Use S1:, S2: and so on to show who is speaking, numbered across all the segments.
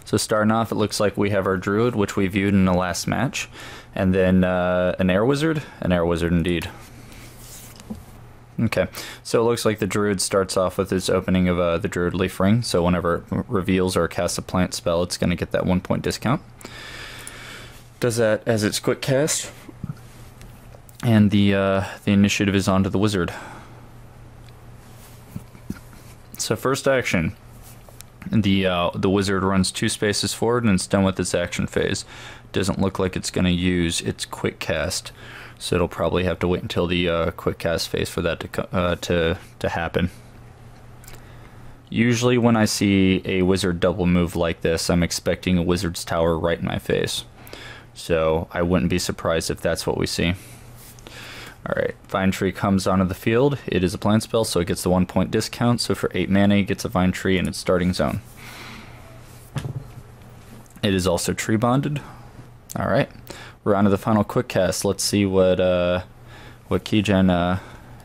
S1: So starting off, it looks like we have our druid, which we viewed in the last match, and then an air wizard indeed. Okay, so it looks like the druid starts off with its opening of the druid leaf ring, so whenever it reveals or casts a plant spell, it's going to get that 1 point discount. Does that as its quick cast, and the initiative is onto the wizard. So first action. The wizard runs 2 spaces forward and it's done with its action phase. Doesn't look like it's going to use its quick cast, so it'll probably have to wait until the quick cast phase for that to happen. Usually when I see a wizard double move like this, I'm expecting a wizard's tower right in my face. So I wouldn't be surprised if that's what we see. Alright, Vine Tree comes onto the field. It is a plant spell, so it gets the 1 point discount. So for 8 mana, it gets a Vine Tree in its starting zone. It is also tree bonded. Alright, we're on to the final quick cast. Let's see what Keejchen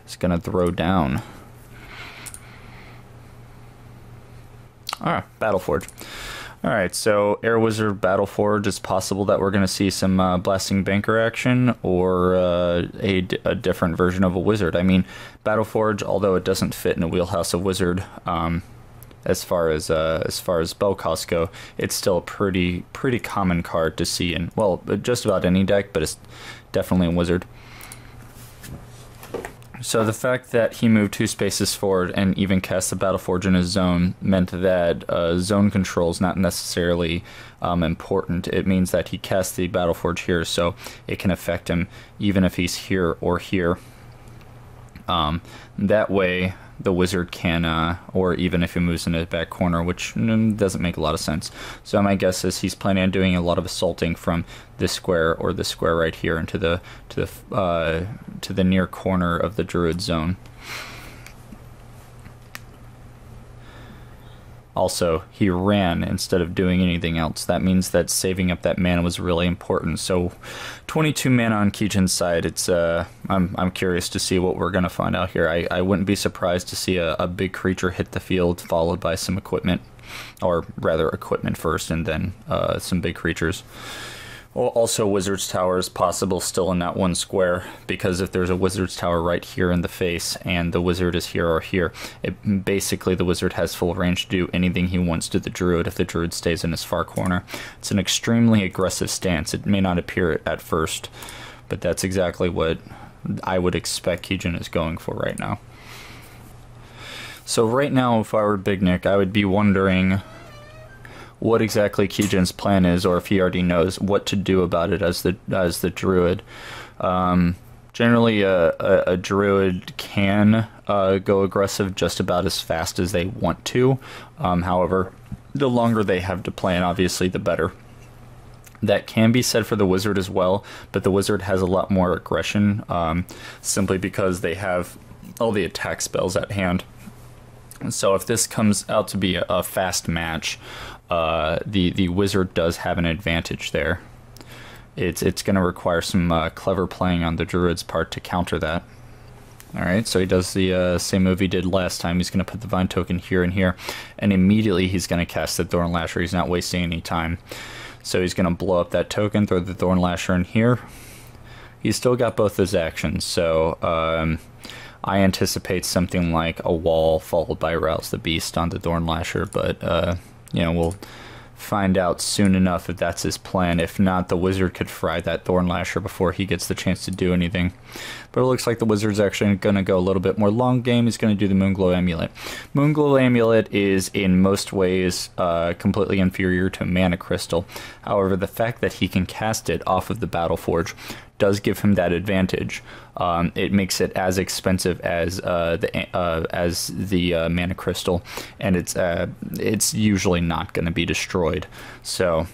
S1: is going to throw down. Alright, Battleforge. Alright, so Air Wizard Battleforge, it's possible that we're going to see some Blasting Banker action or a different version of a wizard. I mean, Battleforge, although it doesn't fit in a wheelhouse of wizard, as far as spell costs go, it's still a pretty common card to see in, well, just about any deck, but it's definitely a wizard. So the fact that he moved 2 spaces forward and even cast the Battleforge in his zone meant that zone control is not necessarily important. It means that he cast the Battleforge here, so it can affect him even if he's here or here. That way the wizard can, or even if he moves into the back corner, which doesn't make a lot of sense. So my guess is he's planning on doing a lot of assaulting from this square or this square right here into the near corner of the druid zone. Also, he ran instead of doing anything else. That means that saving up that mana was really important. So 22 mana on Keejchen's side. It's I'm curious to see what we're going to find out here. I wouldn't be surprised to see a big creature hit the field followed by some equipment, or rather equipment first and then some big creatures. Also, Wizard's Tower is possible still in that one square, because if there's a Wizard's Tower right here in the face and the wizard is here or here, basically the wizard has full range to do anything he wants to the druid if the druid stays in his far corner. It's an extremely aggressive stance. It may not appear at first, but that's exactly what I would expect Keejchen is going for right now. So right now, if I were Bignic, I would be wondering what exactly Keejchen's plan is, or if he already knows what to do about it as the druid. Generally, a druid can go aggressive just about as fast as they want to. However, the longer they have to plan, obviously, the better. That can be said for the wizard as well, but the wizard has a lot more aggression, simply because they have all the attack spells at hand. So if this comes out to be a fast match, the wizard does have an advantage there. It's going to require some clever playing on the druid's part to counter that. Alright, so he does the same move he did last time. He's going to put the Vine token here and here, and immediately he's going to cast the Thorn Lasher. He's not wasting any time. So he's going to blow up that token, throw the Thorn Lasher in here. He's still got both his actions, so I anticipate something like a wall followed by Rouse the Beast on the Thorn Lasher, but you know, we'll find out soon enough if that's his plan. If not, the wizard could fry that Thorn Lasher before he gets the chance to do anything. But it looks like the wizard's actually going to go a little bit more long game. He's going to do the Moonglow Amulet. Moonglow Amulet is in most ways completely inferior to Mana Crystal. However, the fact that he can cast it off of the Battleforge does give him that advantage. It makes it as expensive as the Mana Crystal, and it's usually not going to be destroyed. So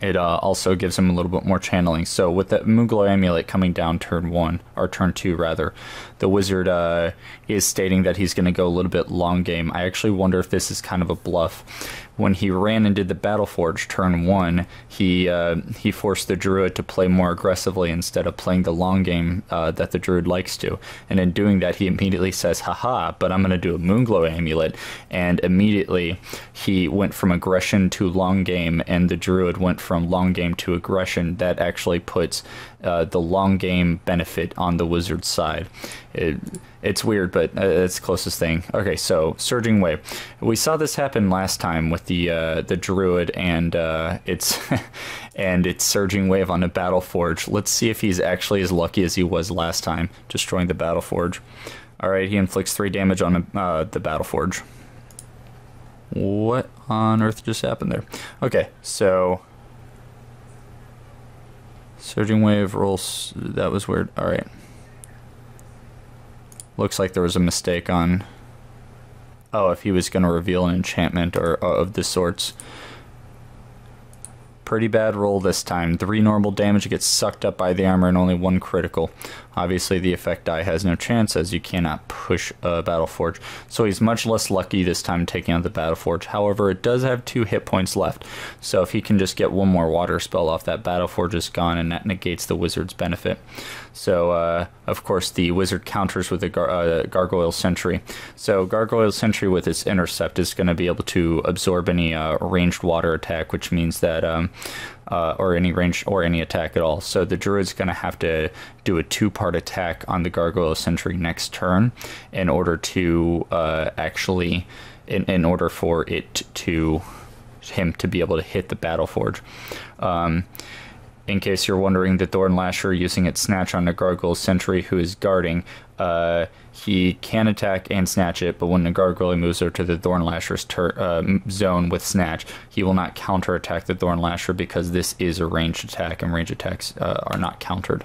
S1: it also gives him a little bit more channeling. So with that Moonglow Amulet coming down turn 1, or turn 2 rather, the wizard is stating that he's going to go a little bit long game. I actually wonder if this is kind of a bluff. when he ran and did the Battle Forge turn 1, he forced the Druid to play more aggressively instead of playing the long game that the Druid likes to. And in doing that, he immediately says, haha, but I'm going to do a Moonglow Amulet. And immediately he went from aggression to long game, and the Druid went from long game to aggression. That actually puts the long game benefit on the Wizard's side. It's weird, but it's the closest thing. Okay, so Surging Wave. We saw this happen last time with the Druid and its and its Surging Wave on the Battle Forge. Let's see if he's actually as lucky as he was last time, destroying the Battle Forge. All right, he inflicts 3 damage on the Battle Forge. What on earth just happened there? Okay, so Surging Wave rolls. That was weird. All right. Looks like there was a mistake on... Oh, if he was going to reveal an enchantment or of the sorts. Pretty bad roll this time. 3 normal damage, gets sucked up by the armor, and only 1 critical. Obviously, the effect die has no chance, as you cannot push a Battle Forge. So he's much less lucky this time taking out the Battle Forge. However, it does have 2 hit points left. So if he can just get 1 more water spell off, that Battle Forge is gone, and that negates the Wizard's benefit. So, of course, the Wizard counters with the Gargoyle Sentry. So Gargoyle Sentry with its Intercept is going to be able to absorb any ranged water attack, which means that... or any range or any attack at all. So the Druid's going to have to do a 2-part attack on the Gargoyle Sentry next turn in order to actually, in order for him to be able to hit the Battle Forge. In case you're wondering, the Thorn Lasher using its Snatch on the Gargoyle Sentry who is guarding, he can attack and snatch it, but when the Gargoyle moves over to the Thorn Lasher's zone with Snatch, he will not counterattack the Thorn Lasher because this is a ranged attack, and ranged attacks are not countered,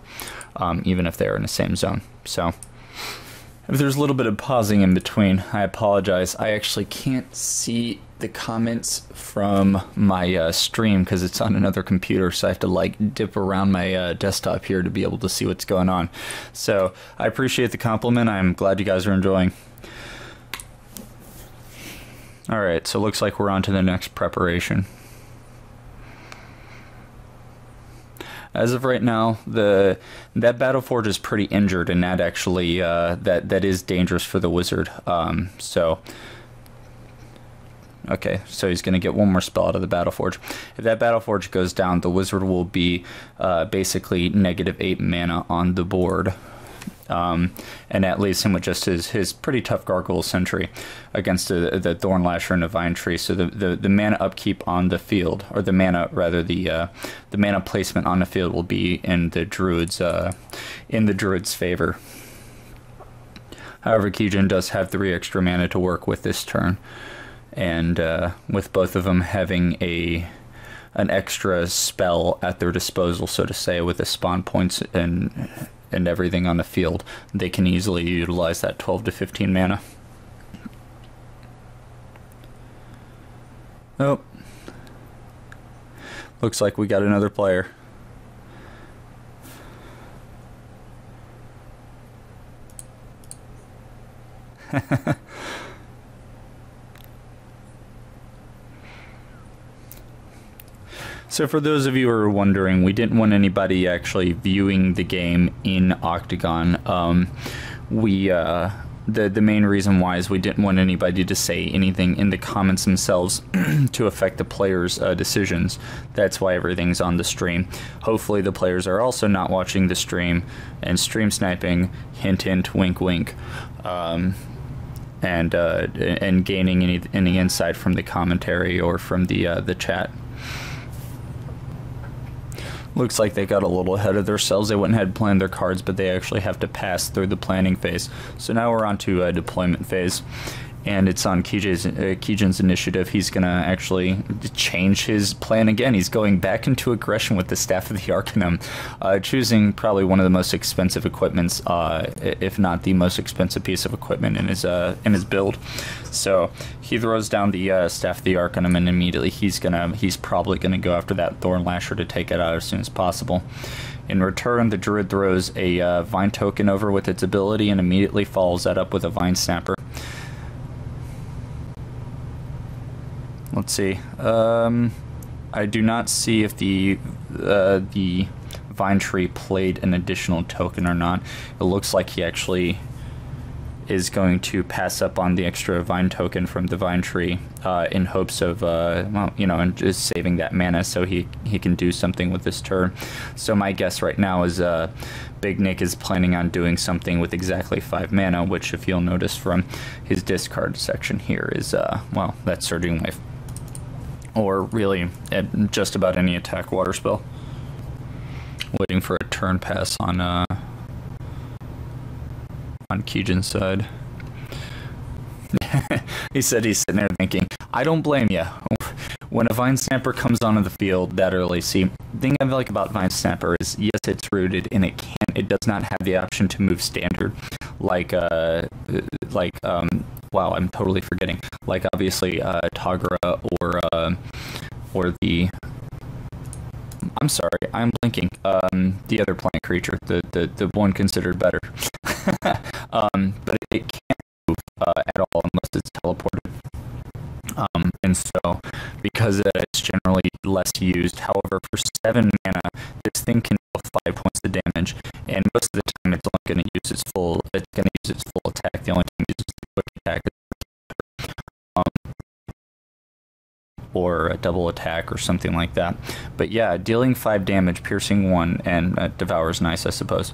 S1: even if they're in the same zone. So, if there's a little bit of pausing in between, I apologize. I actually can't see the comments from my stream because it's on another computer, so I have to like dip around my desktop here to be able to see what's going on. So I appreciate the compliment. I'm glad you guys are enjoying. Alright, so it looks like we're on to the next preparation. As of right now, that Battle Forge is pretty injured, and that actually that is dangerous for the Wizard. Okay, so he's going to get 1 more spell out of the Battle Forge. If that Battle Forge goes down, the Wizard will be basically -8 mana on the board. And that leaves him with just his pretty tough Gargoyle Sentry against the Thorn Lasher and the Vine Tree. So the mana upkeep on the field, or the mana placement on the field, will be in the Druid's favor. However, Keejchen does have 3 extra mana to work with this turn, and with both of them having an extra spell at their disposal, so to say, with the spawn points and everything on the field, they can easily utilize that 12 to 15 mana. Oh. Looks like we got another player. So for those of you who are wondering, we didn't want anybody actually viewing the game in Octagon. The main reason why is we didn't want anybody to say anything in the comments themselves to affect the players' decisions. That's why everything's on the stream. Hopefully the players are also not watching the stream and stream sniping, hint hint, wink wink, and gaining any insight from the commentary or from the chat. Looks like they got a little ahead of themselves. They went ahead and planned their cards, but they actually have to pass through the planning phase. So now we're on to deployment phase, and it's on Keejchen's initiative. He's going to actually change his plan again. He's going back into aggression with the Staff of the Arcanum, choosing probably one of the most expensive equipments, if not the most expensive piece of equipment in his build. So he throws down the Staff of the Arcanum, and immediately he's probably gonna go after that Thorn Lasher to take it out as soon as possible. In return, the Druid throws a Vine token over with its ability and immediately follows that up with a Vine Snapper. let's see. I do not see if the Vine Tree played an additional token or not. It looks like he actually is going to pass up on the extra Vine token from the Vine Tree in hopes of, well, you know, and just saving that mana so he can do something with this turn. So my guess right now is Bignic is planning on doing something with exactly 5 mana, which, if you'll notice from his discard section here, is, well, that's Surging Wave. Or really, just about any attack water spell. Waiting for a turn pass on Keejchen's side. He said he's sitting there thinking, I don't blame you. When a Vine Snapper comes onto the field that early, see, the thing I like about Vine Snapper is, yes, it's rooted, and it does not have the option to move standard, like wow, I'm totally forgetting, like obviously Tagara or the, I'm sorry, I'm blinking, the other plant creature, the one considered better. But it can't move at all unless it's teleported. And so, because it's generally less used, however, for 7 mana, this thing can deal 5 points of damage, and most of the time it's only going to use its full attack. The only time it uses the quick attack is or a double attack or something like that. But yeah, dealing 5 damage, piercing 1, and Devour's nice, I suppose.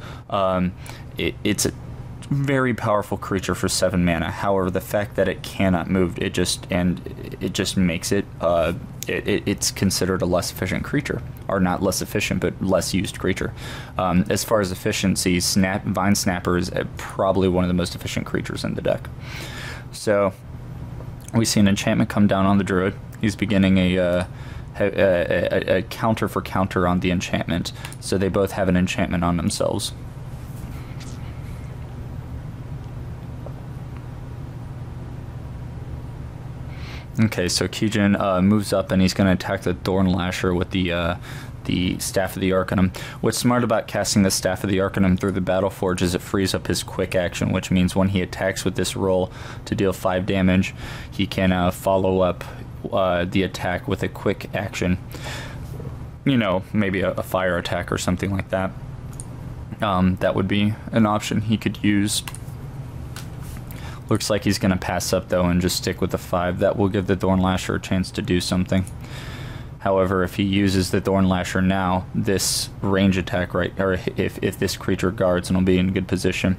S1: It's a very powerful creature for 7 mana. However, the fact that it cannot move, it just makes it it's considered a less efficient creature, or not less efficient, but less used creature. As far as efficiency, Vine Snapper is probably one of the most efficient creatures in the deck. So we see an enchantment come down on the Druid. He's beginning a counter for counter on the enchantment, so they both have an enchantment on themselves. Okay, so Keejchen moves up and he's going to attack the Thorn Lasher with the Staff of the Arcanum. What's smart about casting the Staff of the Arcanum through the Battleforge is it frees up his quick action, which means when he attacks with this roll to deal 5 damage, he can follow up the attack with a quick action. You know, maybe a fire attack or something like that. That would be an option he could use. Looks like he's going to pass up, though, and just stick with the 5. That will give the Thorn Lasher a chance to do something. However, if he uses the Thorn Lasher now, this range attack, right, or if this creature guards, and will be in good position.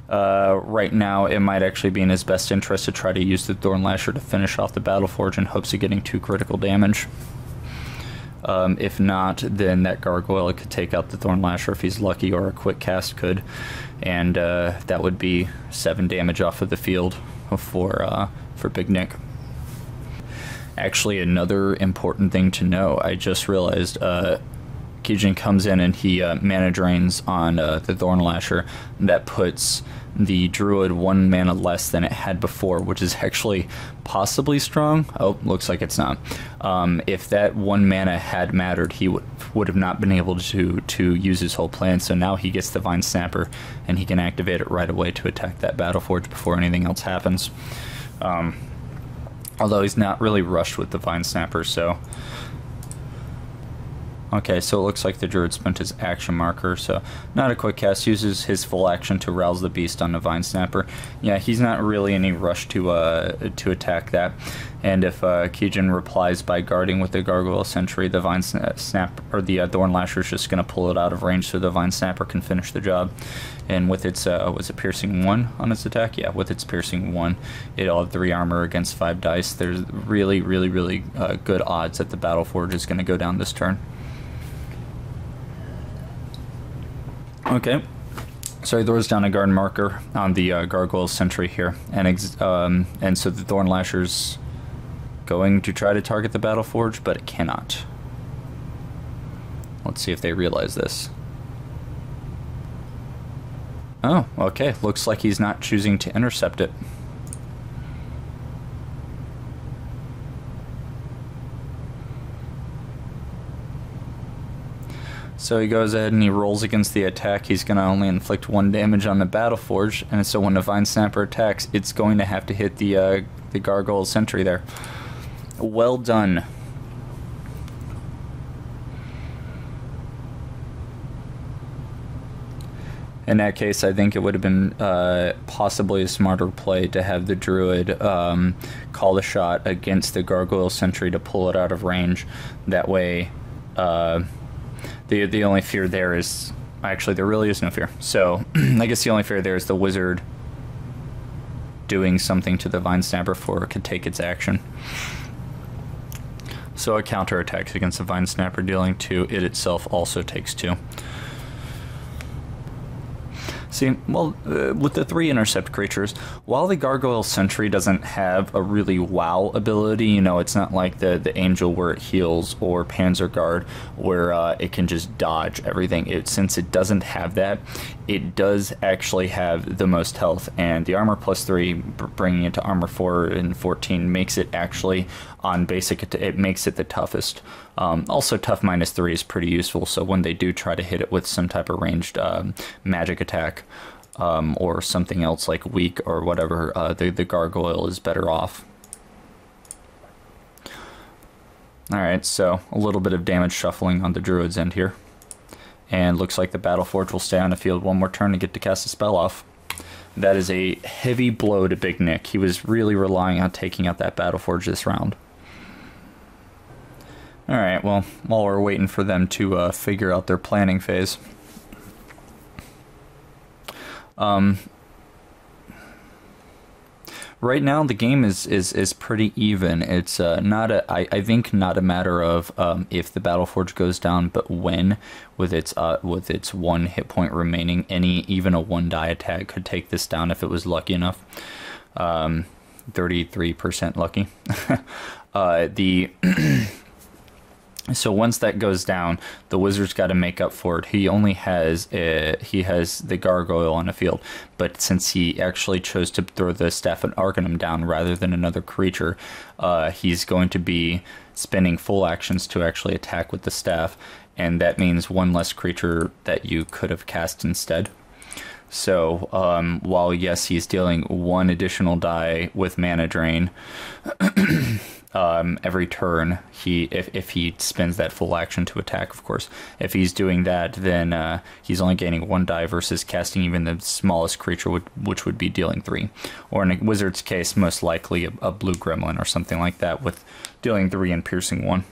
S1: Right now, it might actually be in his best interest to try to use the Thorn Lasher to finish off the Battleforge in hopes of getting 2 critical damage. If not, then that Gargoyle could take out the Thorn Lasher if he's lucky, or a quick cast could, and that would be 7 damage off of the field for Bignic. Actually, another important thing to know, I just realized, Keejchen comes in and he mana drains on the Thorn Lasher. That puts the Druid 1 mana less than it had before, which is actually possibly strong. Oh, looks like it's not. If that 1 mana had mattered, he would have not been able to use his whole plan. So now he gets the Vine Snapper, and he can activate it right away to attack that Battleforge before anything else happens. Although he's not really rushed with the Vine Snapper, so... Okay, so it looks like the Druid spent his action marker, so not a quick cast, uses his full action to rouse the beast on the Vine Snapper. Yeah, he's not really in any rush to attack that. And if Keejchen replies by guarding with the Gargoyle Sentry, the Vine or the Thorn Lasher is just going to pull it out of range so the Vine Snapper can finish the job. And with its, was it piercing 1 on its attack? Yeah, with its piercing 1, it'll have 3 armor against 5 dice. There's really good odds that the Battleforge is going to go down this turn. Okay, so he throws down a guard marker on the Gargoyle Sentry here, and so the Thorn Lasher's going to try to target the Battleforge, but it cannot. Let's see if they realize this. Oh, okay, looks like he's not choosing to intercept it. So he goes ahead and he rolls against the attack. He's going to only inflict 1 damage on the Battleforge, and so when the Vine Snapper attacks, it's going to have to hit the Gargoyle Sentry there. Well done. In that case, I think it would have been possibly a smarter play to have the Druid call the shot against the Gargoyle Sentry to pull it out of range. That way, the only fear there is... Actually, there really is no fear. So, I guess the only fear there is the Wizard doing something to the Vine Snapper before it could take its action. So it counterattacks against the Vine Snapper, dealing 2. It itself also takes 2. See, well, with the 3 intercept creatures, while the Gargoyle Sentry doesn't have a really wow ability, you know, it's not like the Angel where it heals, or Panzer Guard where it can just dodge everything. Since it doesn't have that, it does actually have the most health, and the armor +3, bringing it to armor 4 and 14, makes it actually, on basic, it makes it the toughest. Also, tough -3 is pretty useful, so when they do try to hit it with some type of ranged magic attack, or something else like weak or whatever, the Gargoyle is better off. Alright, so a little bit of damage shuffling on the Druid's end here. And looks like the Battleforge will stay on the field one more turn to get to cast a spell off. That is a heavy blow to Bignic. He was really relying on taking out that Battleforge this round. Alright, well, while we're waiting for them to figure out their planning phase. Right now, the game is pretty even. It's I think not a matter of if the Battleforge goes down, but when, with its 1 hit point remaining. Even a 1 die attack could take this down if it was lucky enough. 33% lucky. So once that goes down, the Wizard's got to make up for it. He only has the Gargoyle on the field, but since he actually chose to throw the Staff of Arcanum down rather than another creature, he's going to be spending full actions to actually attack with the staff, and that means 1 less creature that you could have cast instead. So while yes, he's dealing 1 additional die with mana drain every turn, if he spends that full action to attack, of course. If he's doing that, then he's only gaining 1 die versus casting even the smallest creature, which would be dealing 3. Or in a Wizard's case, most likely a blue gremlin or something like that, with dealing 3 and piercing 1.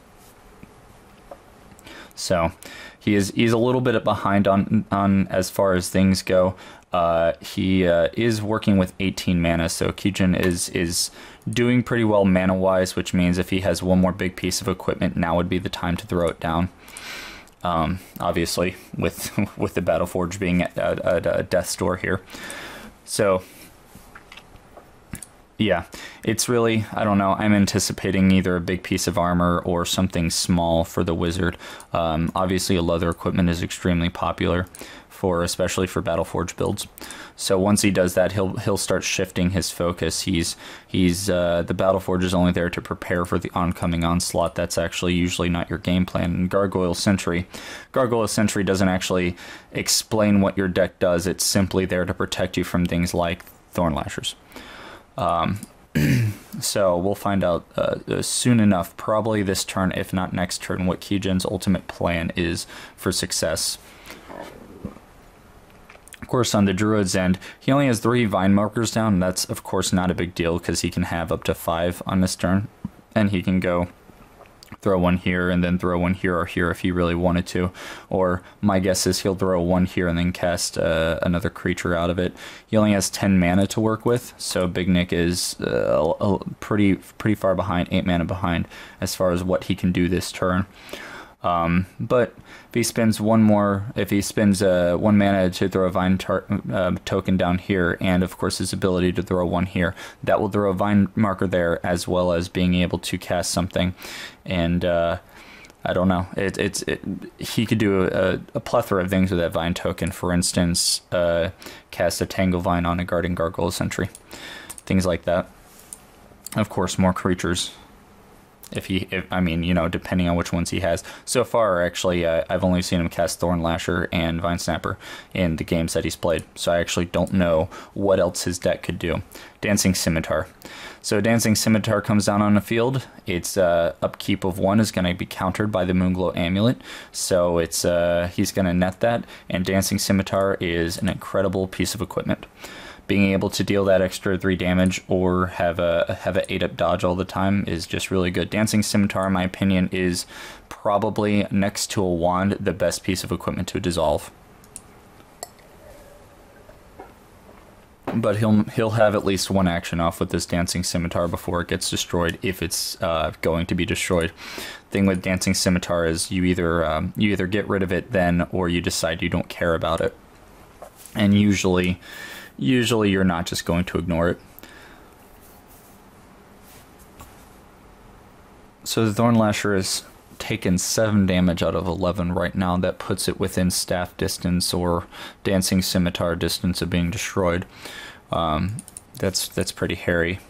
S1: So he's a little bit behind on as far as things go. He is working with 18 mana, so Keejchen is doing pretty well mana-wise, which means if he has 1 more big piece of equipment, now would be the time to throw it down. Obviously, with the Battleforge being at death's door here. So, yeah, it's really, I don't know, I'm anticipating either a big piece of armor or something small for the Wizard. Obviously, a leather equipment is extremely popular, especially for Battleforge builds. So once he does that, he'll start shifting his focus. The Battleforge is only there to prepare for the oncoming onslaught. That's actually usually not your game plan. And Gargoyle Sentry doesn't actually explain what your deck does. It's simply there to protect you from things like Thorn Lashers. So we'll find out soon enough, probably this turn, if not next turn, what Keejchen's ultimate plan is for success. Of course, on the Druid's end, he only has 3 Vine Markers down, and that's, of course, not a big deal, because he can have up to 5 on this turn, and he can go throw 1 here, and then throw 1 here or here if he really wanted to. Or, my guess is he'll throw 1 here and then cast another creature out of it. He only has 10 mana to work with, so Bignic is pretty far behind, 8 mana behind, as far as what he can do this turn. But if he spends 1 mana to throw a Vine token down here, and of course his ability to throw 1 here, that will throw a Vine marker there, as well as being able to cast something. And I don't know, he could do a plethora of things with that Vine token. For instance, cast a Tangle Vine on a guarding Gargoyle Sentry, things like that. Of course, more creatures I mean, you know, depending on which ones he has. So far, actually, I've only seen him cast Thorn Lasher and Vine Snapper in the games that he's played. So I actually don't know what else his deck could do. Dancing Scimitar. So Dancing Scimitar comes down on the field. Its upkeep of 1 is going to be countered by the Moonglow Amulet. So it's he's going to net that. And Dancing Scimitar is an incredible piece of equipment. Being able to deal that extra 3 damage or have a 8-up dodge all the time is just really good. Dancing Scimitar, in my opinion, is probably, next to a wand, the best piece of equipment to dissolve. But he'll have at least 1 action off with this Dancing Scimitar before it gets destroyed, if it's going to be destroyed. Thing with Dancing Scimitar is you either get rid of it then, or you decide you don't care about it. And usually you're not just going to ignore it. So the Thorn Lasher has taken 7 damage out of 11 right now. That puts it within staff distance or Dancing Scimitar distance of being destroyed. That's pretty hairy.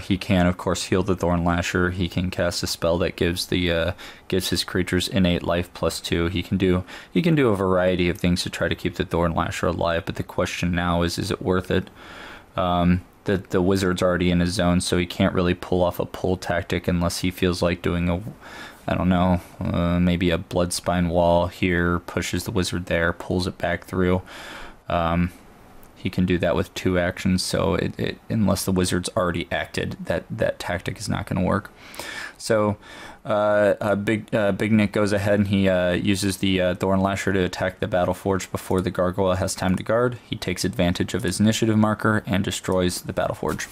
S1: He can, of course, heal the Thorn Lasher. He can cast a spell that gives his creatures innate life +2. He can do a variety of things to try to keep the Thorn Lasher alive. But the question now is it worth it? The wizard's already in his zone, so he can't really pull off a pull tactic unless he feels like doing maybe a Bloodspine Wall here, pushes the wizard there, pulls it back through. He can do that with 2 actions, so unless the wizard's already acted, that tactic is not going to work. So Bignic goes ahead and he uses the Thorn Lasher to attack the Battleforge before the Gargoyle has time to guard. He takes advantage of his initiative marker and destroys the Battleforge.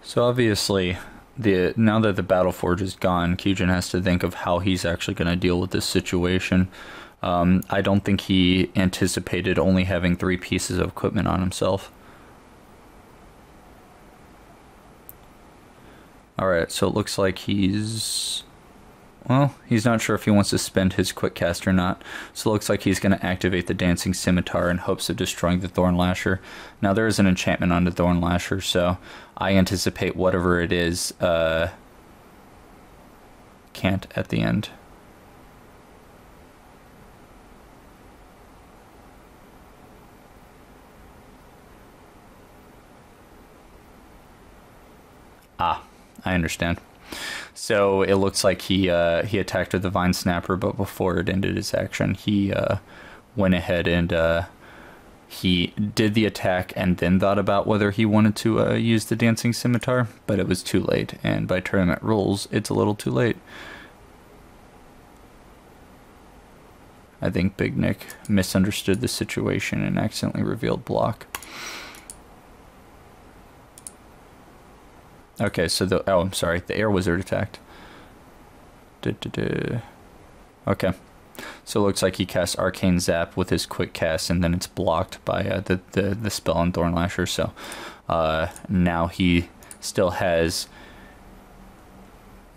S1: So obviously, now that the Battleforge is gone, Keejchen has to think of how he's actually going to deal with this situation. I don't think he anticipated only having 3 pieces of equipment on himself. Alright, so it looks like he's not sure if he wants to spend his quick cast or not. So it looks like he's going to activate the Dancing Scimitar in hopes of destroying the Thorn Lasher. Now there is an enchantment on the Thorn Lasher, so I anticipate whatever it is can't at the end. Ah, I understand. So it looks like he attacked with the Vine Snapper, but before it ended his action, he went ahead and he did the attack and then thought about whether he wanted to use the Dancing Scimitar, but it was too late, and by tournament rules, it's a little too late. I think Bignic misunderstood the situation and accidentally revealed block. Okay, so I'm sorry, the Air Wizard attacked. Okay, so it looks like he casts Arcane Zap with his quick cast, and then it's blocked by the spell on Thorn Lasher. So now he still has.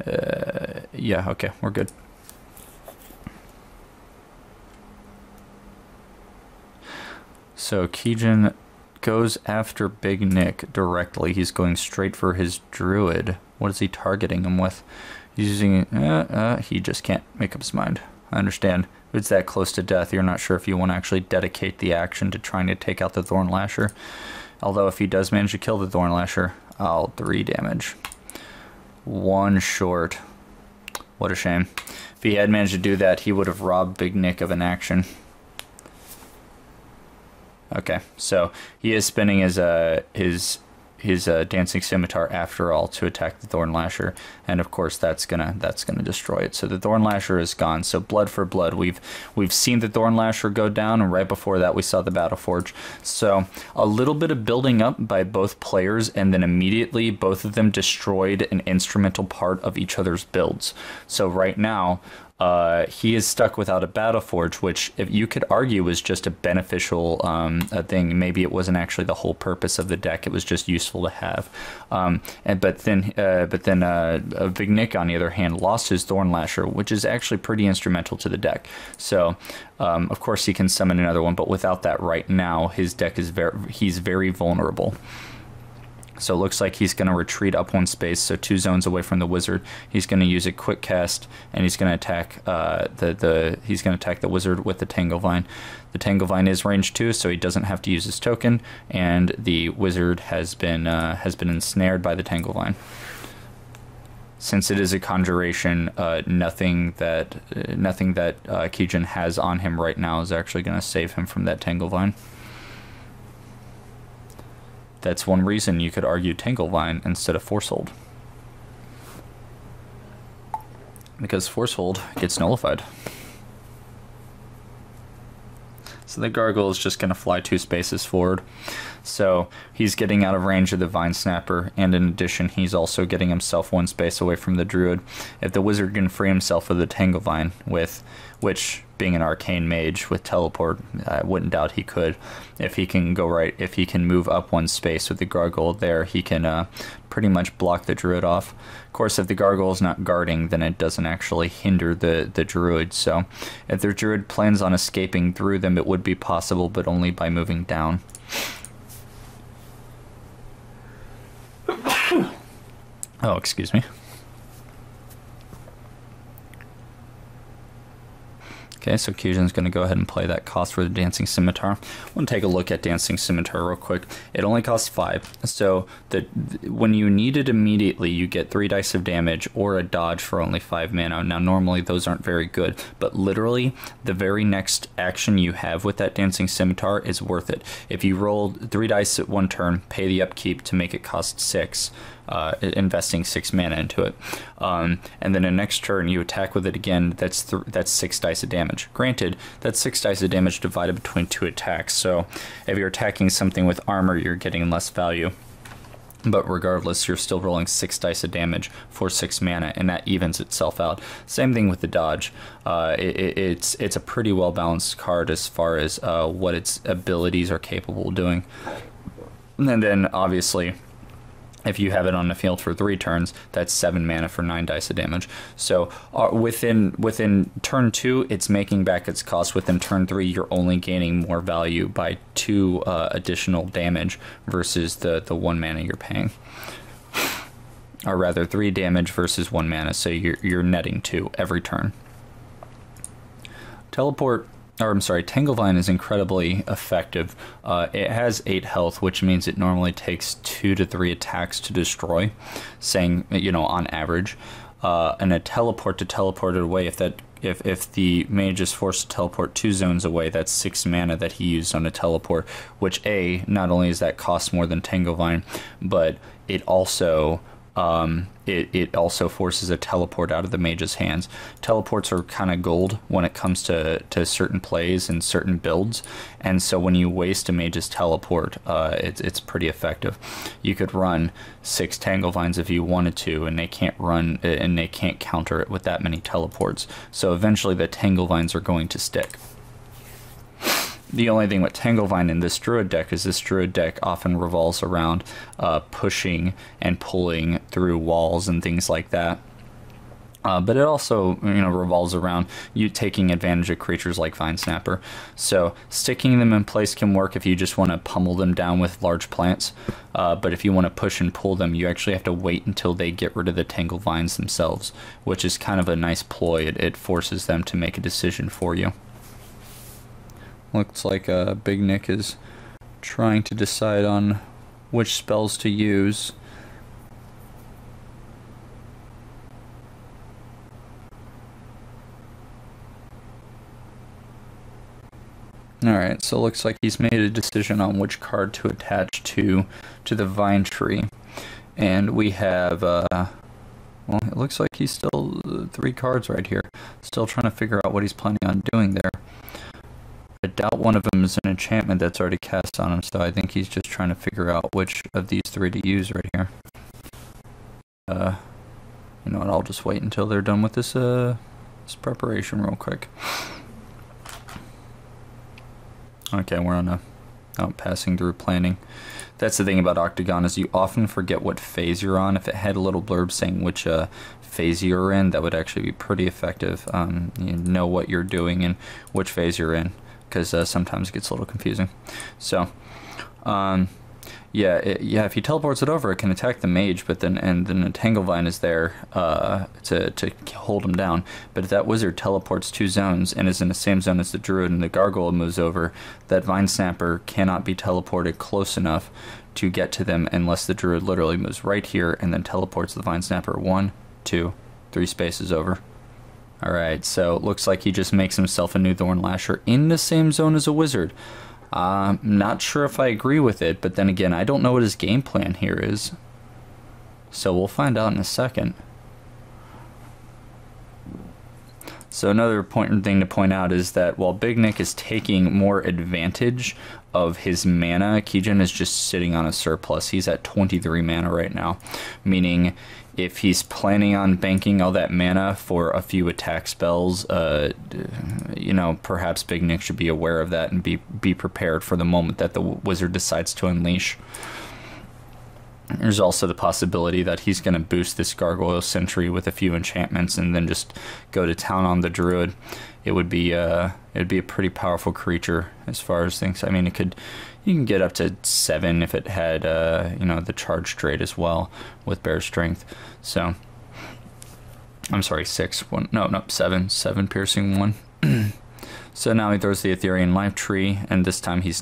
S1: Yeah, okay, we're good. So Keejchen goes after Bignic directly. He's going straight for his druid. What is he targeting him with? He's using he just can't make up his mind. I understand. If it's that close to death, you're not sure if you want to actually dedicate the action to trying to take out the Thorn Lasher. Although if he does manage to kill the Thorn Lasher, 3 damage. 1 short. What a shame. If he had managed to do that, he would have robbed Bignic of an action. Okay, so he is spinning his Dancing Scimitar after all to attack the Thorn Lasher, and of course that's gonna destroy it. So the Thorn Lasher is gone. So blood for blood. We've seen the Thorn Lasher go down, and right before that we saw the Battleforge. So a little bit of building up by both players, and then immediately both of them destroyed an instrumental part of each other's builds. So right now, he is stuck without a Battle Forge, which if you could argue was just a beneficial thing. Maybe it wasn't actually the whole purpose of the deck; it was just useful to have. But then Bignic, on the other hand, lost his Thornlasher, which is actually pretty instrumental to the deck. So, of course, he can summon another one, but without that right now, his deck is he's very vulnerable. So it looks like he's going to retreat up one space, so 2 zones away from the wizard. He's going to use a quick cast, and he's going to attack the wizard with the Tanglevine. The Tanglevine is range 2, so he doesn't have to use his token, and the wizard has been ensnared by the Tanglevine. Since it is a conjuration, nothing that Keejchen has on him right now is actually going to save him from that Tanglevine. That's one reason you could argue Tanglevine instead of Force Hold. Because Force Hold gets nullified. So the Gargoyle is just going to fly 2 spaces forward. So he's getting out of range of the Vine Snapper, and in addition, he's also getting himself 1 space away from the Druid. If the Wizard can free himself of the Tanglevine, which being an Arcane Mage with Teleport, I wouldn't doubt he could. If he can move up 1 space with the Gargoyle there, he can pretty much block the Druid off. Of course, if the Gargoyle is not guarding, then it doesn't actually hinder the Druid. So if the Druid plans on escaping through them, it would be possible, but only by moving down. Oh, excuse me. Okay, so Keejchen's going to go ahead and play that cost for the Dancing Scimitar. I want to take a look at Dancing Scimitar real quick. It only costs 5, so when you need it immediately, you get 3 dice of damage or a dodge for only 5 mana. Now, normally those aren't very good, but literally the very next action you have with that Dancing Scimitar is worth it. If you roll 3 dice at 1 turn, pay the upkeep to make it cost 6. Investing 6 mana into it, and then the next turn you attack with it again. That's 6 dice of damage. Granted, that's 6 dice of damage divided between 2 attacks. So if you're attacking something with armor, you're getting less value. But regardless, you're still rolling 6 dice of damage for 6 mana, and that evens itself out. Same thing with the dodge. It's a pretty well balanced card as far as what its abilities are capable of doing. And then obviously, if you have it on the field for 3 turns, that's 7 mana for 9 dice of damage. So within turn 2, it's making back its cost. Within turn 3, you're only gaining more value by 2 additional damage versus the 1 mana you're paying. Or rather, 3 damage versus 1 mana, so you're netting 2 every turn. Tanglevine is incredibly effective. It has 8 health, which means it normally takes 2 to 3 attacks to destroy, saying, on average. And a teleport to teleport it away, if the mage is forced to teleport 2 zones away, that's 6 mana that he used on a teleport, which not only does that cost more than Tanglevine, but it also it also forces a teleport out of the mage's hands. Teleports are kind of gold when it comes to certain plays and certain builds, and so when you waste a mage's teleport, it's pretty effective. You could run 6 Tanglevines if you wanted to, and they can't counter it with that many teleports. So eventually the Tanglevines are going to stick. The only thing with Tanglevine in this Druid deck is this Druid deck often revolves around pushing and pulling through walls and things like that. But it also, revolves around you taking advantage of creatures like Vine Snapper. So sticking them in place can work if you just want to pummel them down with large plants. But if you want to push and pull them, you actually have to wait until they get rid of the Tanglevines themselves, which is kind of a nice ploy. It forces them to make a decision for you. Looks like Bignic is trying to decide on which spells to use. Alright, so it looks like he's made a decision on which card to attach to the Vine Tree. And we have, well, it looks like he's still 3 cards right here. Still trying to figure out what he's planning on doing there. I doubt one of them is an enchantment that's already cast on him, so I think he's just trying to figure out which of these 3 to use right here. You know what, I'll just wait until they're done with this this preparation real quick. Okay, we're on a passing through planning. That's the thing about Octagon, is you often forget what phase you're on. If it had a little blurb saying which phase you're in, that would actually be pretty effective. You know what you're doing and which phase you're in, because sometimes it gets a little confusing. So, yeah, if he teleports it over, it can attack the mage, but then the Tanglevine is there to hold him down. But if that wizard teleports 2 zones and is in the same zone as the druid and the gargoyle moves over, that vine snapper cannot be teleported close enough to get to them unless the druid literally moves right here and then teleports the vine snapper 1, 2, 3 spaces over. Alright, so it looks like he just makes himself a new Thorn Lasher in the same zone as a wizard. Not sure if I agree with it, but then again, I don't know what his game plan here is. So we'll find out in a second. So another important thing to point out is that while Bignic is taking more advantage of his mana, Keejchen is just sitting on a surplus. He's at 23 mana right now, meaning if he's planning on banking all that mana for a few attack spells, you know, perhaps Bignic should be aware of that and be prepared for the moment that the wizard decides to unleash. There's also the possibility that he's going to boost this Gargoyle Sentry with a few enchantments and then just go to town on the druid. It would be it'd be a pretty powerful creature as far as things. I mean, you can get up to 7 if it had you know, the charge trait as well with bear strength. So I'm sorry, 6. No, 7 piercing 1. So now he throws the Ethereal Life Tree, and this time he's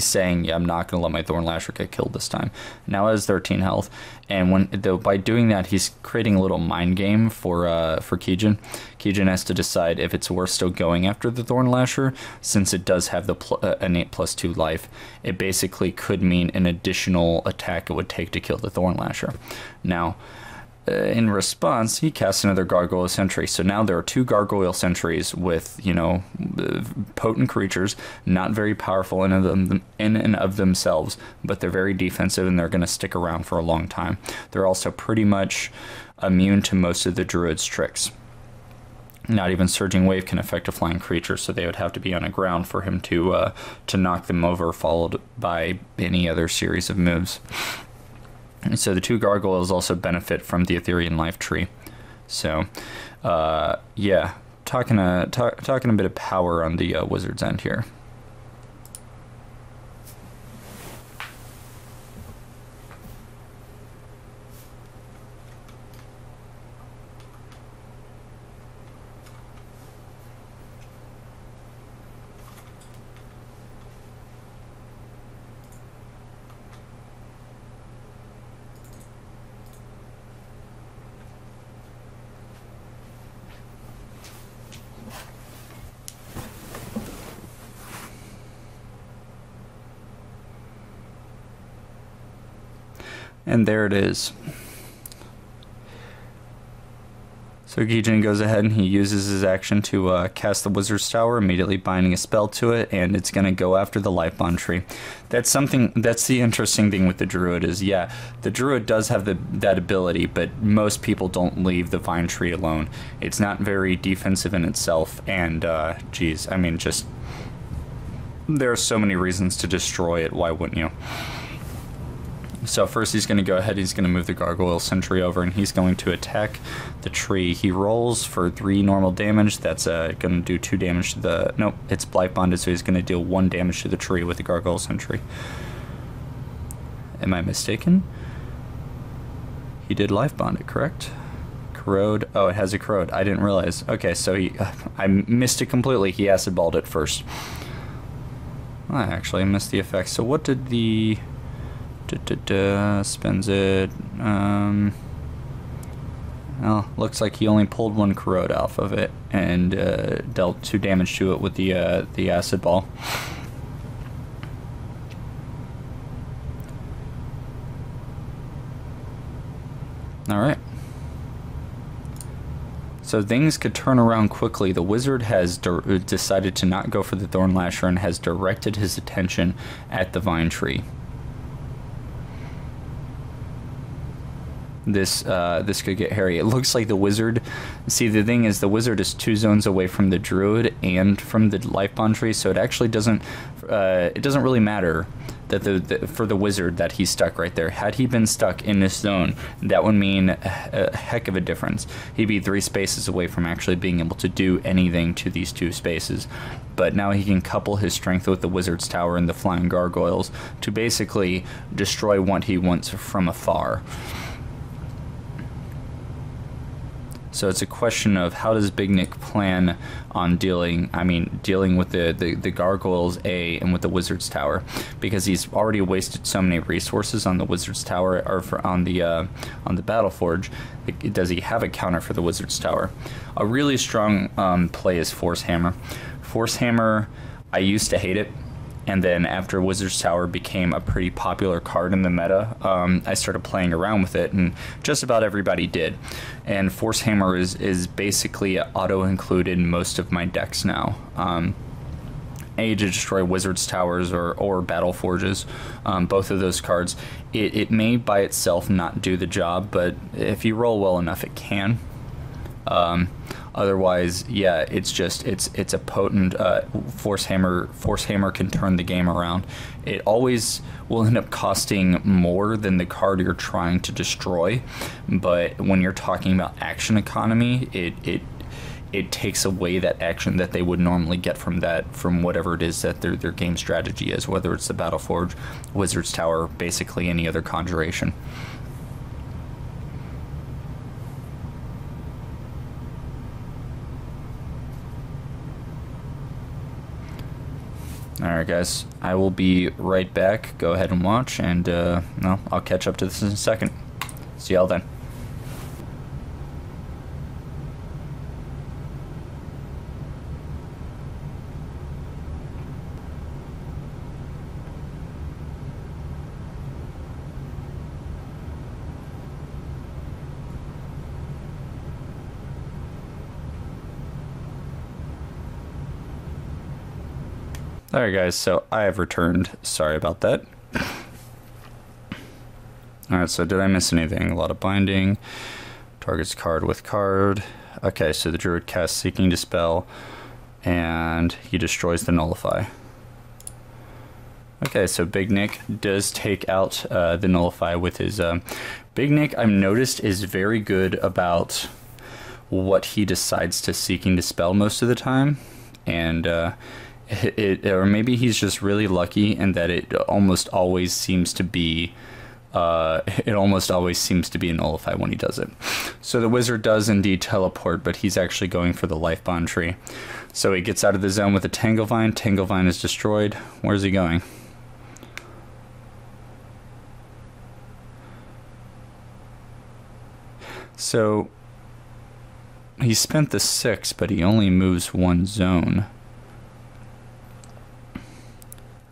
S1: saying, yeah, I'm not going to let my Thorn Lasher get killed this time. Now it has 13 health, and by doing that, he's creating a little mind game for Keejchen. Keejchen has to decide if it's worth still going after the Thorn Lasher, since it does have the innate +2 life. It basically could mean an additional attack it would take to kill the Thorn Lasher. Now, in response, he casts another Gargoyle Sentry. So now there are 2 Gargoyle Sentries with, you know, potent creatures, not very powerful in and of themselves, but they're very defensive and they're going to stick around for a long time. They're also pretty much immune to most of the druid's tricks. Not even Surging Wave can affect a flying creature, so they would have to be on the ground for him to knock them over, followed by any other series of moves. So the 2 gargoyles also benefit from the Ethereal Life Tree. So, yeah, talking a bit of power on the wizard's end here. And there it is. So Keejchen goes ahead and he uses his action to cast the Wizard's Tower, immediately binding a spell to it, and it's going to go after the Life Bond tree. That's the interesting thing with the Druid is, yeah, the Druid does have that ability, but most people don't leave the Vine Tree alone. It's not very defensive in itself, and, geez, I mean, just, there are so many reasons to destroy it, why wouldn't you? So first he's going to go ahead, he's going to move the Gargoyle Sentry over, and he's going to attack the tree. He rolls for 3 normal damage. That's going to do 2 damage to the... Nope, it's Blight Bonded, so he's going to deal 1 damage to the tree with the Gargoyle Sentry. Am I mistaken? He did Life Bonded, correct? Corrode. Oh, it has a Corrode. I didn't realize. Okay, so I missed it completely. He Acid Balled it first. I actually missed the effect. So what did the... spends it. Well, looks like he only pulled 1 corrode off of it and dealt 2 damage to it with the acid ball. All right. So things could turn around quickly. The wizard has decided to not go for the Thorn Lasher and has directed his attention at the Vine Tree. this could get hairy. It looks like the wizard. See, the thing is, the wizard is 2 zones away from the druid and from the life bond tree, so it actually doesn't. It doesn't really matter that for the wizard that he's stuck right there. Had he been stuck in this zone, that would mean a heck of a difference. He'd be 3 spaces away from actually being able to do anything to these 2 spaces. But now he can couple his strength with the wizard's tower and the flying gargoyles to basically destroy what he wants from afar. So it's a question of how does Bignic plan on dealing with the gargoyles and with the wizard's tower, because he's already wasted so many resources on the wizard's tower or on the battle forge. Does he have a counter for the wizard's tower? A really strong play is Force Hammer. Force Hammer, I used to hate it. And then after Wizard's Tower became a pretty popular card in the meta, I started playing around with it, and just about everybody did. And Force Hammer is basically auto-included in most of my decks now. To destroy Wizard's Towers or Battle Forges, both of those cards. It may by itself not do the job, but if you roll well enough, it can. Otherwise, yeah, it's a potent Force Hammer. Force Hammer can turn the game around. It always will end up costing more than the card you're trying to destroy, but when you're talking about action economy, it takes away that action that they would normally get from whatever it is that their game strategy is, whether it's the Battle Forge, Wizard's Tower, basically any other conjuration. Alright guys, I will be right back. Go ahead and watch, and I'll catch up to this in a second. See y'all then. Alright guys, so I have returned. Sorry about that. Alright, so did I miss anything? A lot of binding. Targets card with card. Okay, so the druid casts Seeking Dispel, and he destroys the Nullify. Okay, so Bignic does take out the Nullify with his... Bignic, I've noticed, is very good about what he decides to Seeking Dispel most of the time, and... or maybe he's just really lucky, and that it almost always seems to be a Nullify when he does it. So the wizard does indeed teleport, but he's actually going for the life bond tree. So he gets out of the zone with a Tanglevine. Tanglevine is destroyed. Where's he going? So he spent the 6, but he only moves 1 zone.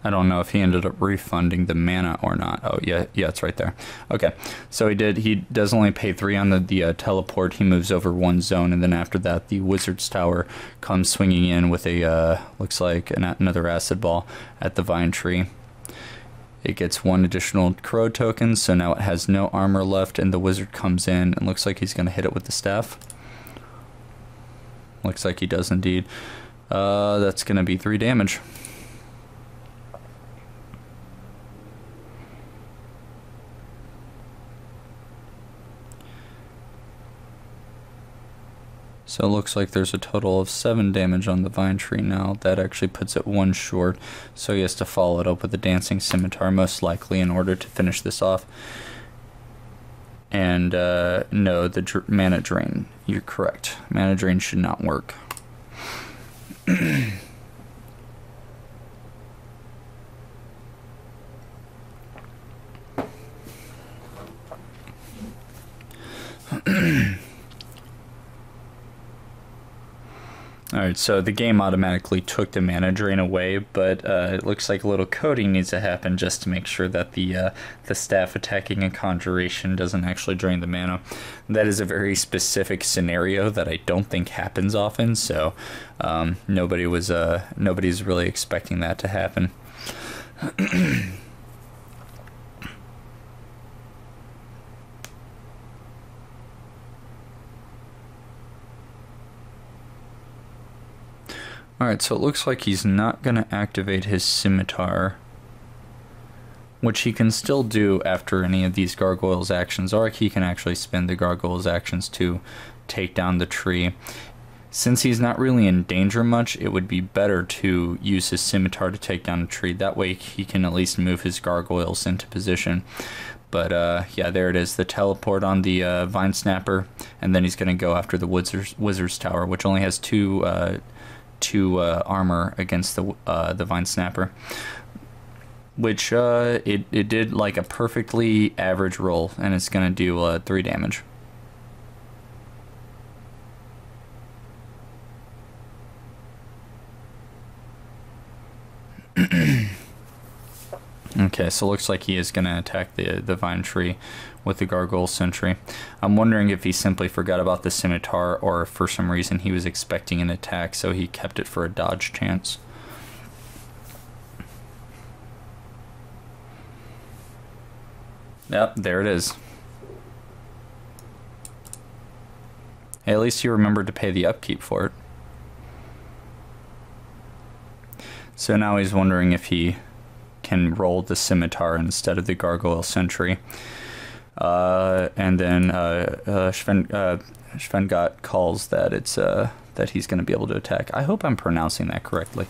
S1: I don't know if he ended up refunding the mana or not. Oh, yeah, it's right there. Okay, so he does only pay 3 on the teleport. He moves over 1 zone, and then after that, the Wizard's Tower comes swinging in with a, looks like another Acid Ball at the Vine Tree. It gets 1 additional Crow token, so now it has no armor left, and the Wizard comes in, and looks like he's going to hit it with the staff. Looks like he does indeed. That's going to be 3 damage. So it looks like there's a total of 7 damage on the Vine Tree now. That actually puts it 1 short. So he has to follow it up with the Dancing Scimitar, most likely, in order to finish this off. And no, the Mana Drain. You're correct. Mana Drain should not work. Alright, so the game automatically took the Mana Drain away, but it looks like a little coding needs to happen just to make sure that the staff attacking a conjuration doesn't actually drain the mana. That is a very specific scenario that I don't think happens often, so nobody's really expecting that to happen. Alright, so it looks like he's not going to activate his scimitar, which he can still do after any of these gargoyles actions, or he can actually spend the gargoyles actions to take down the tree. Since he's not really in danger much, it would be better to use his scimitar to take down a tree. That way he can at least move his gargoyles into position. But yeah, there it is, the teleport on the Vine Snapper, and then he's going to go after the Wizard's Tower, which only has two armor against the Vine Snapper. Which it did like a perfectly average roll, and it's going to do 3 damage. Okay, so looks like he is going to attack the vine tree with the Gargoyle Sentry. I'm wondering if he simply forgot about the scimitar, or if for some reason he was expecting an attack, so he kept it for a dodge chance. Yep, there it is. Hey, at least he remembered to pay the upkeep for it. So now he's wondering if he can roll the scimitar instead of the Gargoyle Sentry. And then Svengot calls that it's that he's going to be able to attack. I hope I'm pronouncing that correctly.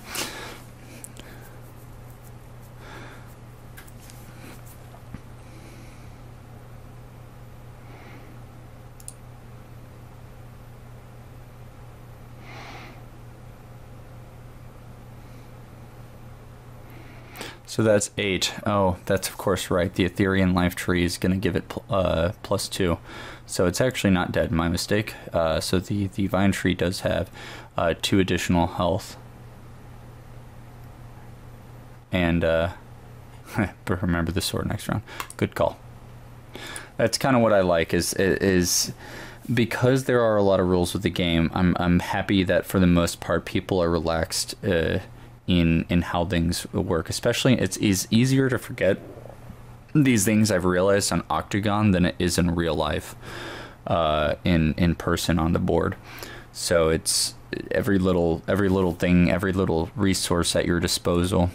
S1: So that's 8. Oh, that's of course right. The Ethereal Life Tree is going to give it +2. So it's actually not dead, my mistake. So the Vine Tree does have 2 additional health. And but remember the sword next round. Good call. That's kind of what I like, is because there are a lot of rules with the game, I'm happy that for the most part people are relaxed in how things work. Especially it's easier to forget these things, I've realized, on Octagon than it is in real life, in person on the board. So it's every little thing, every little resource at your disposal.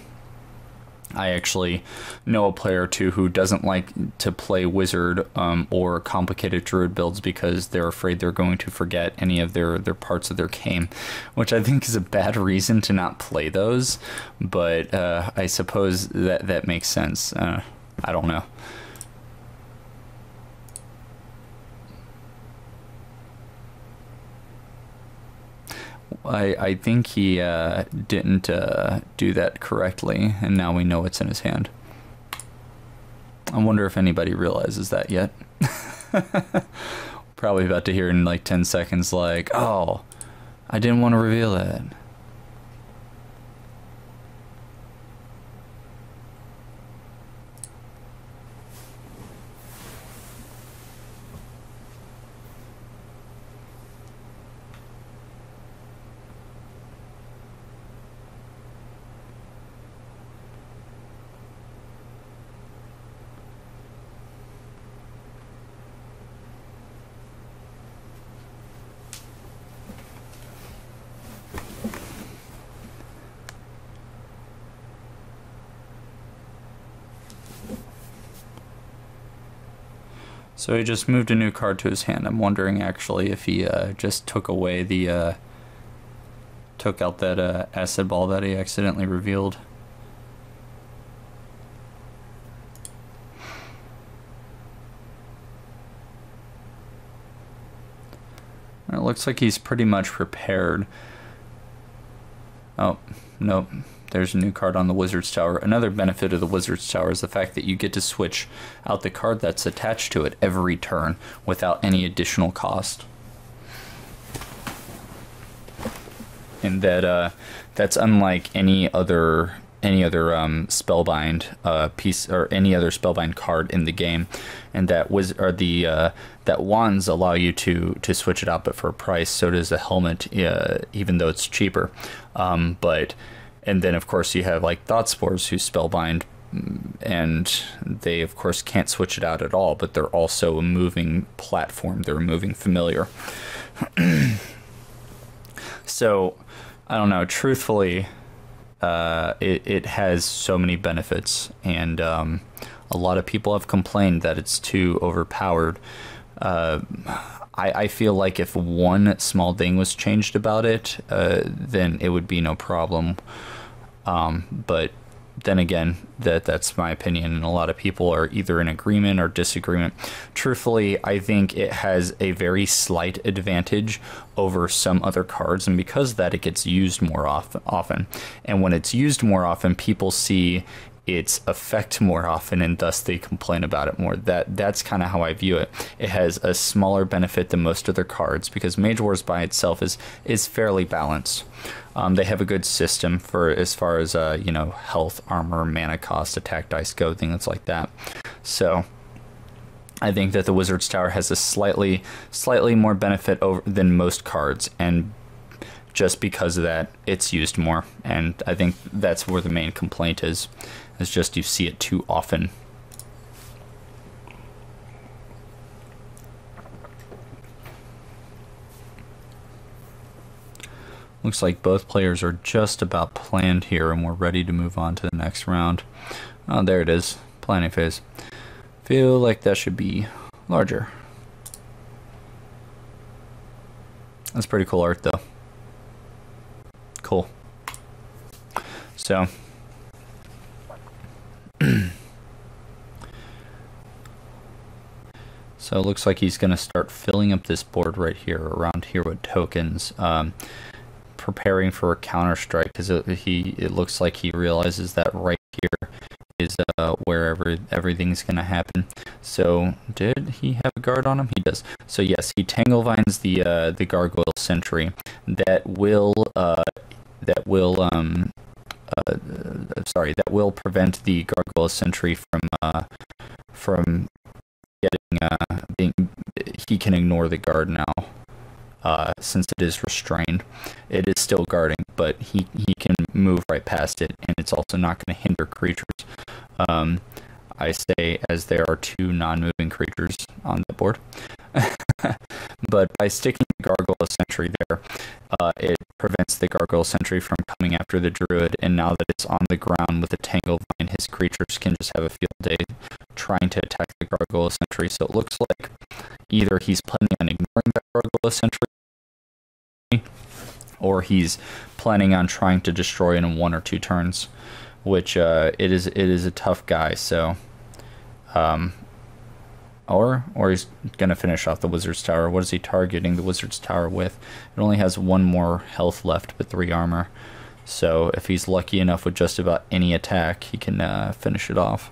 S1: I actually know a player or two who doesn't like to play wizard or complicated druid builds because they're afraid they're going to forget any of their parts of their game, which I think is a bad reason to not play those, but I suppose that makes sense. I don't know. I think he didn't do that correctly, and now we know what's in his hand. I wonder if anybody realizes that yet. Probably about to hear in like 10 seconds like, oh, I didn't want to reveal that. So he just moved a new card to his hand. I'm wondering actually if he just took away the took out that acid ball that he accidentally revealed. It looks like he's pretty much prepared. Oh, nope. There's a new card on the Wizard's Tower. Another benefit of the Wizard's Tower is the fact that you get to switch out the card that's attached to it every turn without any additional cost. And that's unlike any other spellbind piece or any other spellbind card in the game, and that that wands allow you to switch it out, but for a price. So does a helmet, even though it's cheaper. And then, of course, you have, like, Thought Spores who spellbind, and they, of course, can't switch it out at all, but they're also a moving platform. They're a moving familiar. So, I don't know. Truthfully, it has so many benefits, and a lot of people have complained that it's too overpowered. I feel like if one small thing was changed about it, then it would be no problem. But then again, that's my opinion, and a lot of people are either in agreement or disagreement. Truthfully, I think it has a very slight advantage over some other cards, and because of that, it gets used more often. And when it's used more often, people see its effect more often, and thus they complain about it more. That's kind of how I view it. It has a smaller benefit than most other cards because Mage Wars by itself is fairly balanced. They have a good system for as far as you know, health, armor, mana cost, attack dice go, things like that. So I think that the Wizard's Tower has a slightly more benefit than most cards, and just because of that, it's used more. And I think that's where the main complaint is just you see it too often. Looks like both players are just about planned here, and we're ready to move on to the next round. Oh, there it is. Planning phase. Feel like that should be larger. That's pretty cool art, though. Cool. So so it looks like he's going to start filling up this board right here, around here with tokens, preparing for a counter strike, because it looks like he realizes that right here is where everything's going to happen. So did he have a guard on him? He does. So yes, he Tangle Vines the Gargoyle Sentry that will prevent the Gargoyle Sentry from getting he can ignore the guard now, since it is restrained. It is still guarding, but he can move right past it, and it's also not going to hinder creatures. I say as there are two non-moving creatures on the board. But by sticking the Gargoyle Sentry there, it prevents the Gargoyle Sentry from coming after the Druid, and now that it's on the ground with the Tangle Vine, his creatures can just have a field day trying to attack the Gargoyle Sentry. So it looks like either he's planning on ignoring that Gargoyle Sentry, or he's planning on trying to destroy it in 1 or 2 turns, which it is a tough guy. So or he's gonna finish off the Wizard's Tower. What is he targeting the Wizard's Tower with? It only has 1 more health left, but 3 armor. So if he's lucky enough with just about any attack, he can finish it off.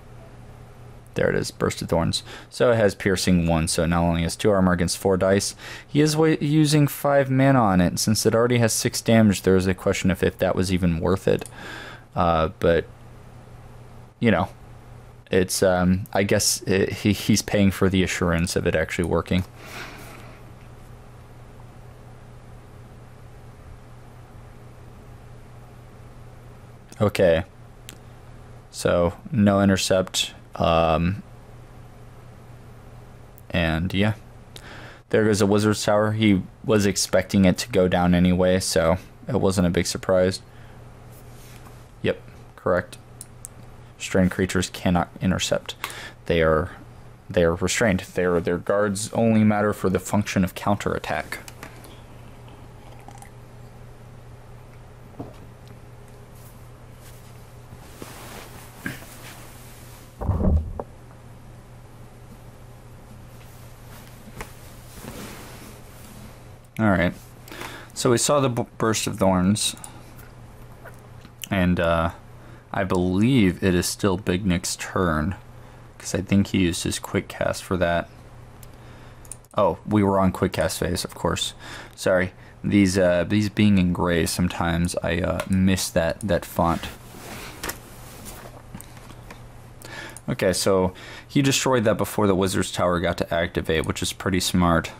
S1: There it is, Burst of Thorns. So it has Piercing 1, so it not only has 2 armor against 4 dice, he is using 5 mana on it. Since it already has 6 damage, there is a question of if that was even worth it. But, you know, it's, I guess he's paying for the assurance of it actually working. Okay. So, no intercept. And yeah, there goes a Wizard's Tower. He was expecting it to go down anyway, so it wasn't a big surprise. Yep, correct. Restrained creatures cannot intercept. They are restrained. Their guards only matter for the function of counterattack. Alright, so we saw the Burst of Thorns, and I believe it is still Bignic's turn, because I think he used his quick cast for that. Oh, we were on quick cast phase, of course. Sorry, these being in gray, sometimes I miss that font. Okay, so he destroyed that before the Wizard's Tower got to activate, which is pretty smart.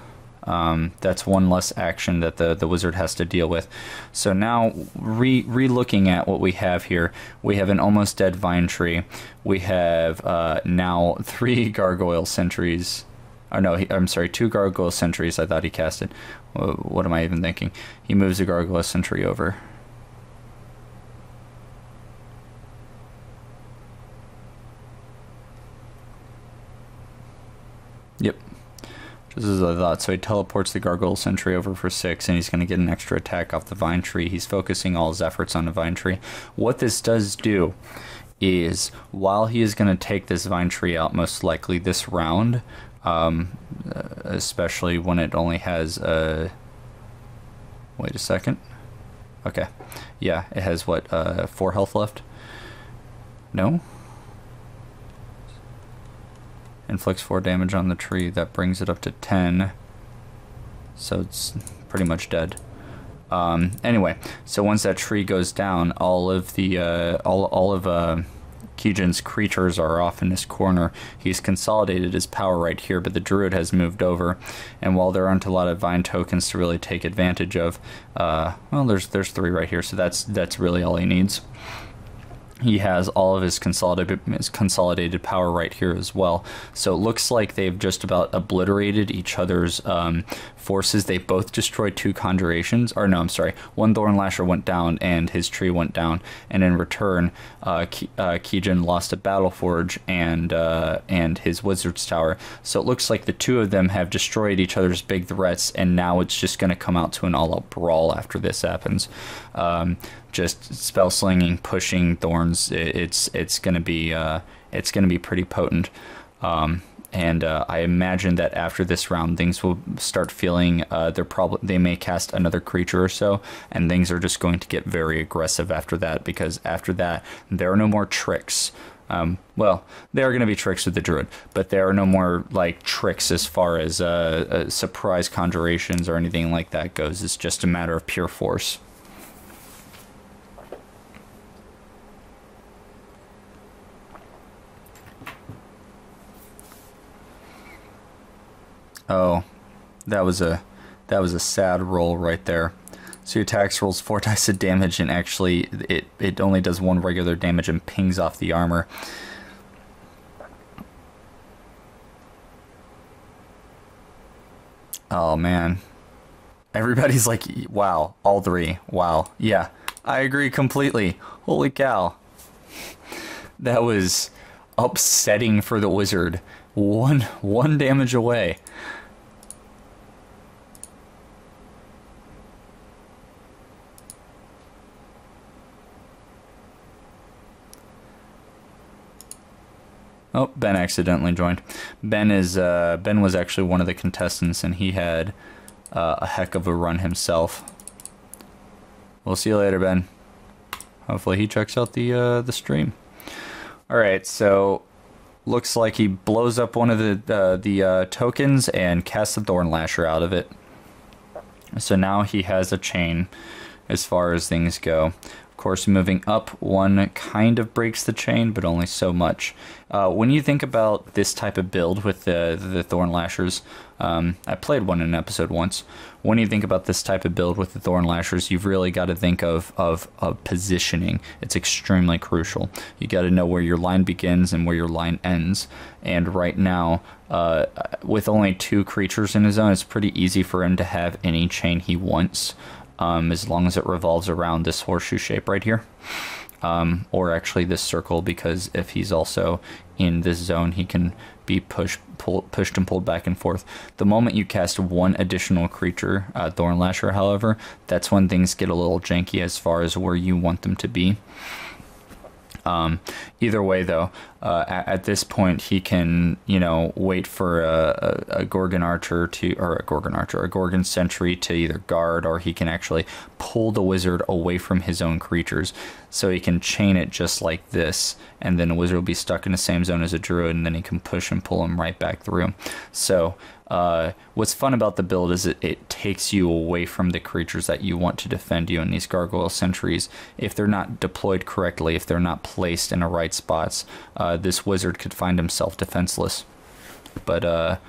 S1: That's 1 less action that the wizard has to deal with. So now, re-looking at what we have here, we have an almost dead vine tree. We have now 3 gargoyle sentries. Oh no, I'm sorry, 2 gargoyle sentries. I thought he casted. What am I even thinking? He moves a gargoyle sentry over. Yep. Just as I thought. So he teleports the Gargoyle Sentry over for 6, and he's going to get an extra attack off the Vine Tree. He's focusing all his efforts on the Vine Tree. What this does do is, while he is going to take this Vine Tree out most likely this round, especially when it only has a... Wait a second. Okay. Yeah, it has, what, 4 health left? No? Inflicts 4 damage on the tree. That brings it up to 10. So it's pretty much dead. Anyway, so once that tree goes down, all of the all of Keejchen's creatures are off in this corner. He's consolidated his power right here, but the druid has moved over, and while there aren't a lot of vine tokens to really take advantage of, well, there's 3 right here, so that's really all he needs. He has all of his consolidated power right here as well. So it looks like they've just about obliterated each other's forces. They both destroyed 2 conjurations. Or no, I'm sorry. 1 Thornlasher went down and his tree went down. And in return, Keejchen lost a Battleforge and his Wizard's Tower. So it looks like the 2 of them have destroyed each other's big threats, and now it's just going to come out to an all-out brawl after this happens. Just spell slinging, pushing thorns. It's gonna be pretty potent, and I imagine that after this round, things will start feeling they may cast another creature or so, and things are just going to get very aggressive after that, because after that there are no more tricks. Well, there are going to be tricks with the druid, but there are no more like tricks as far as surprise conjurations or anything like that goes. It's just a matter of pure force. Oh, that was a sad roll right there. So your attacks rolls 4 dice of damage, and actually it only does 1 regular damage and pings off the armor. Oh man. Everybody's like, wow, all 3. Wow. Yeah, I agree completely. Holy cow. That was upsetting for the wizard. One damage away. Oh, Ben accidentally joined. Ben was actually one of the contestants, and he had a heck of a run himself. We'll see you later, Ben. Hopefully he checks out the stream. All right, so looks like he blows up one of the tokens and casts a Thornlasher out of it. So now he has a chain as far as things go. Of course, moving up 1 kind of breaks the chain, but only so much. When you think about this type of build with the Thornlashers, I played one in an episode once. When you think about this type of build with the Thornlashers, you've really got to think of positioning. It's extremely crucial. You got to know where your line begins and where your line ends. And right now, with only 2 creatures in his zone, it's pretty easy for him to have any chain he wants. As long as it revolves around this horseshoe shape right here, or actually this circle, because if he's also in this zone, he can be pushed and pulled back and forth. The moment you cast 1 additional creature, Thornlasher, however, that's when things get a little janky as far as where you want them to be. Either way, though, at this point, he can, wait for a Gorgon Archer a Gorgon Sentry to either guard, or he can actually pull the wizard away from his own creatures. So he can chain it just like this, and then the wizard will be stuck in the same zone as a druid, and then he can push and pull him right back through. So what's fun about the build is it takes you away from the creatures that you want to defend you in these Gargoyle Sentries. If they're not deployed correctly, if they're not placed in the right spots, this wizard could find himself defenseless. But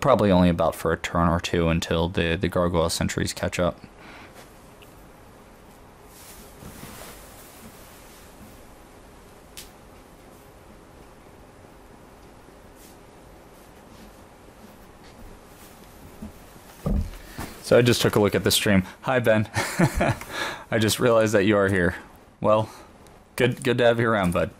S1: probably only about for a turn or 2 until the Gargoyle Sentries catch up. So I just took a look at the stream. Hi, Ben. I just realized that you are here. Well, good to have you around, bud.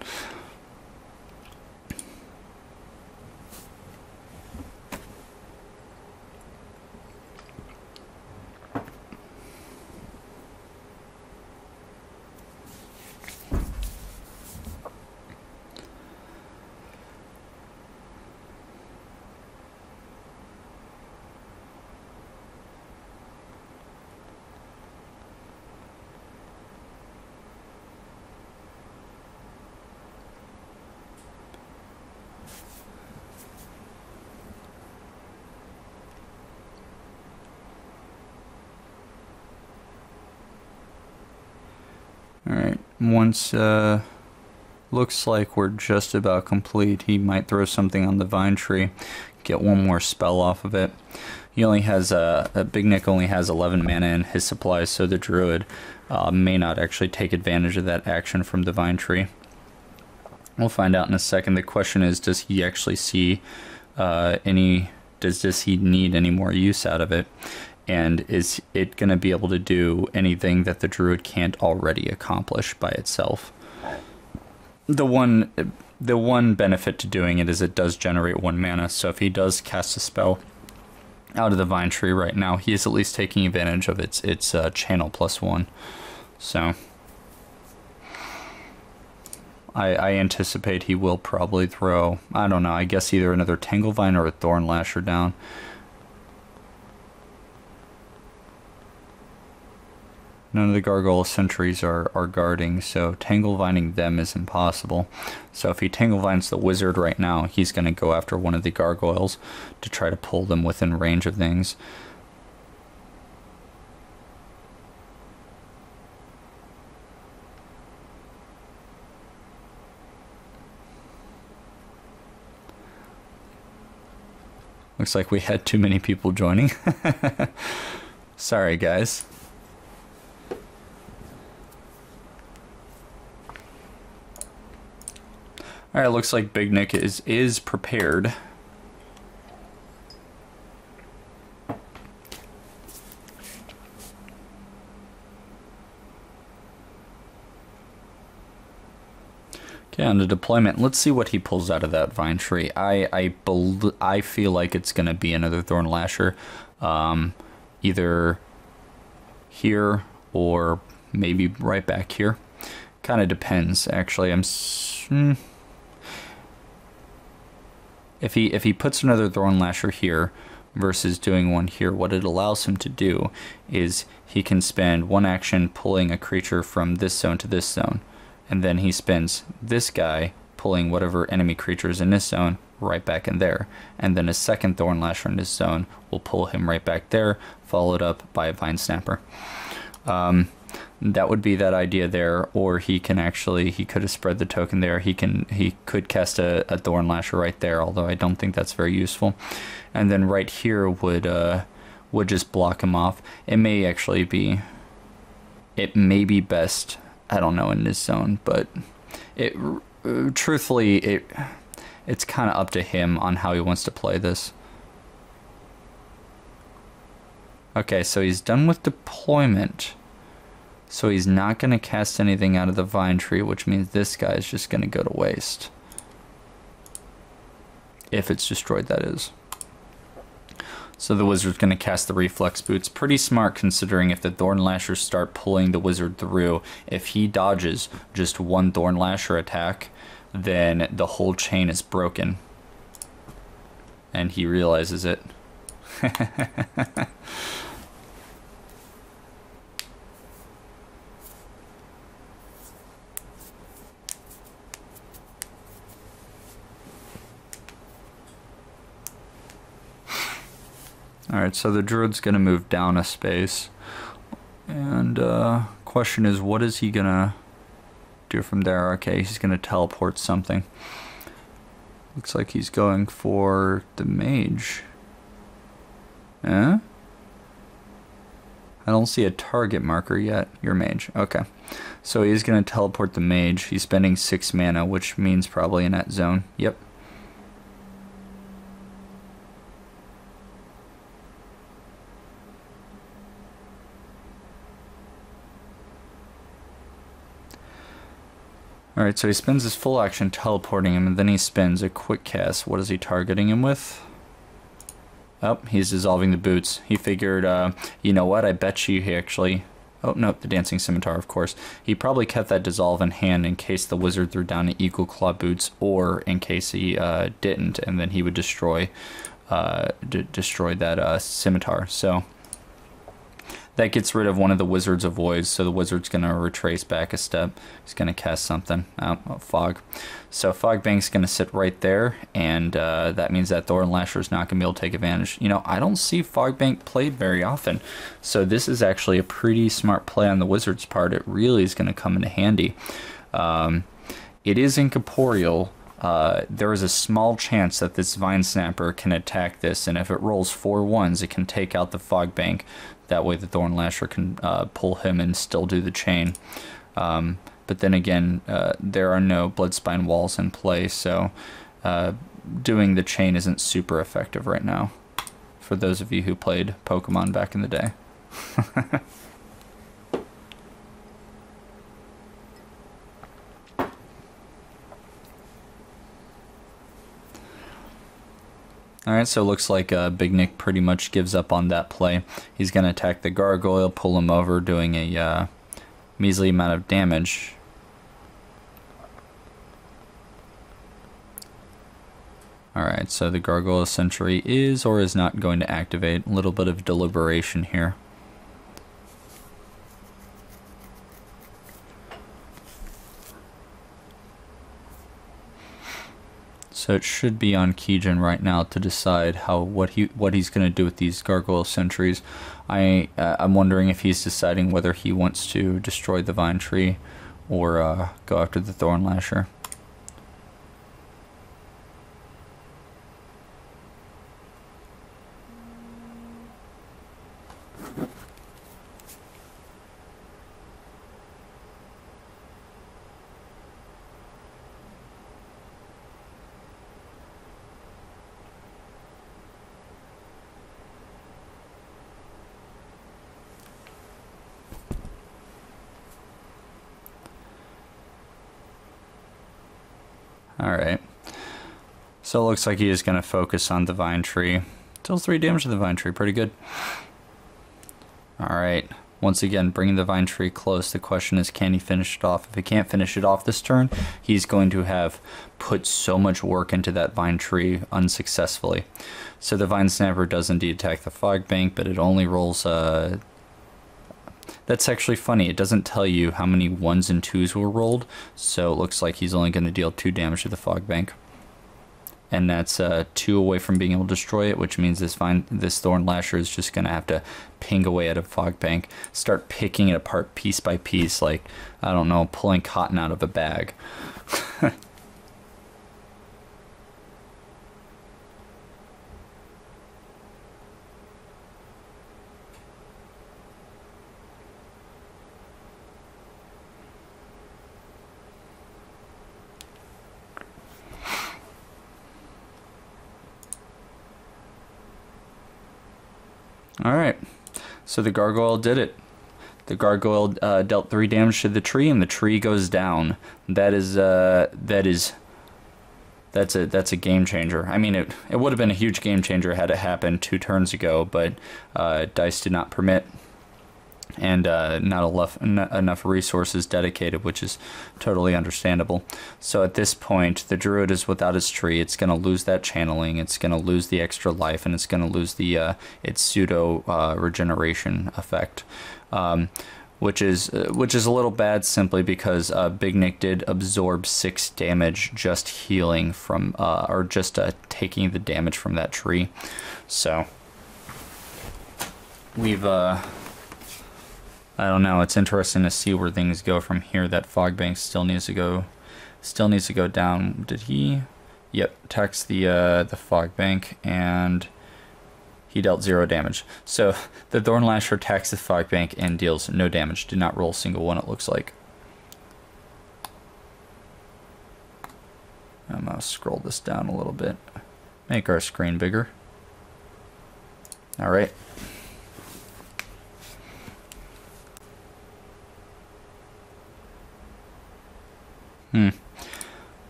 S1: once looks like we're just about complete, he might throw something on the vine tree, get one more spell off of it. He only has Bignic only has 11 mana in his supplies, so the druid may not actually take advantage of that action from the vine tree. We'll find out in a second. The question is, does he actually see does he need any more use out of it? And is it going to be able to do anything that the druid can't already accomplish by itself? The one benefit to doing it is it does generate 1 mana, so if he does cast a spell out of the vine tree right now, he is at least taking advantage of its channel +1. So I anticipate he will probably throw, I don't know, I guess either another Tanglevine or a Thorn Lasher down. None of the Gargoyle Sentries are guarding, so Tanglevining them is impossible. So if he Tanglevines the Wizard right now, he's going to go after one of the Gargoyles to try to pull them within range of things. Looks like we had too many people joining. Sorry, guys. Alright, looks like Bignic is prepared. Okay, on to deployment. Let's see what he pulls out of that vine tree. I feel like it's going to be another Thorn Lasher. Either here or maybe right back here. Kind of depends, actually. If he puts another Thorn Lasher here versus doing one here, what it allows him to do is he can spend one action pulling a creature from this zone to this zone, and then he spends this guy pulling whatever enemy creatures in this zone right back in there, and then a second Thorn Lasher in this zone will pull him right back there, followed up by a Vine Snapper. That would be that idea there, or he could have spread the token there. He could cast a Thorn Lasher right there, although I don't think that's very useful. And then right here would just block him off. It may be best, I don't know, in this zone, but truthfully it's kind of up to him on how he wants to play this. Okay, so he's done with deployment. So he's not going to cast anything out of the vine tree, which means this guy is just going to go to waste. If it's destroyed, that is. So the wizard's going to cast the Reflex Boots. Pretty smart, considering if the Thorn Lashers start pulling the wizard through, if he dodges just one Thorn Lasher attack, then the whole chain is broken. And he realizes it. Alright, so the druid's going to move down a space. And question is, what is he going to do from there? Okay, he's going to teleport something. Looks like he's going for the mage. Eh? I don't see a target marker yet. Your mage. Okay. So he's going to teleport the mage. He's spending 6 mana, which means probably in that zone. Yep. Alright, so he spends his full action teleporting him, and then he spends a quick cast. What is he targeting him with? Oh, he's dissolving the boots. He figured, you know what, I bet you he actually... Oh, no, the Dancing Scimitar, of course. He probably kept that dissolve in hand in case the wizard threw down an Eagle Claw boots, or in case he didn't, and then he would destroy that scimitar. So That gets rid of one of the Wizard's Avoids, so the Wizard's going to retrace back a step. He's going to cast something. Fog. So Fog Bank's going to sit right there, and that means that Thorn Lasher is not going to be able to take advantage. You know, I don't see Fog Bank played very often, so this is actually a pretty smart play on the Wizard's part. It really is going to come into handy. It is incorporeal. There is a small chance that this Vine Snapper can attack this, and if it rolls 4 1s, it can take out the Fog Bank. That way the Thorn Lasher can pull him and still do the chain. But then again, there are no Bloodspine walls in play, so doing the chain isn't super effective right now, for those of you who played Pokemon back in the day. Alright, so it looks like Bignic pretty much gives up on that play. He's going to attack the Gargoyle, pull him over, doing a measly amount of damage. Alright, so the Gargoyle Sentry is or is not going to activate. A little bit of deliberation here. So it should be on Keejchen right now to decide what he's going to do with these Gargoyle Sentries. I'm wondering if he's deciding whether he wants to destroy the Vine Tree or go after the Thorn Lasher. Alright, so it looks like he is going to focus on the Vine Tree. Deals 3 damage to the Vine Tree, pretty good. Alright, once again, bringing the Vine Tree close. The question is, can he finish it off? If he can't finish it off this turn, he's going to have put so much work into that Vine Tree unsuccessfully. So the Vine Snapper does indeed attack the Fog Bank, but it only rolls... That's actually funny. It doesn't tell you how many 1s and 2s were rolled, so it looks like he's only going to deal 2 damage to the Fog Bank. And that's 2 away from being able to destroy it, which means this Thorn Lasher is just going to have to ping away at a Fog Bank, start picking it apart piece by piece, like, I don't know, pulling cotton out of a bag. Alright, so the Gargoyle did it. The Gargoyle dealt 3 damage to the tree, and the tree goes down. That's a game changer. I mean, it would have been a huge game changer had it happened 2 turns ago, but dice did not permit, and not enough resources dedicated, which is totally understandable. So at this point, the Druid is without its tree. It's going to lose that channeling. It's going to lose the extra life, and it's going to lose the its pseudo regeneration effect, which is a little bad, simply because Bignic did absorb 6 damage just healing from or just taking the damage from that tree. So we've I don't know. It's interesting to see where things go from here. That Fog Bank still needs to go down. Did he? Yep. Attacks the Fog Bank, and he dealt 0 damage. So the Thorn Lasher attacks the Fog Bank and deals no damage. Did not roll a single one, it looks like. I'm gonna scroll this down a little bit. Make our screen bigger. All right.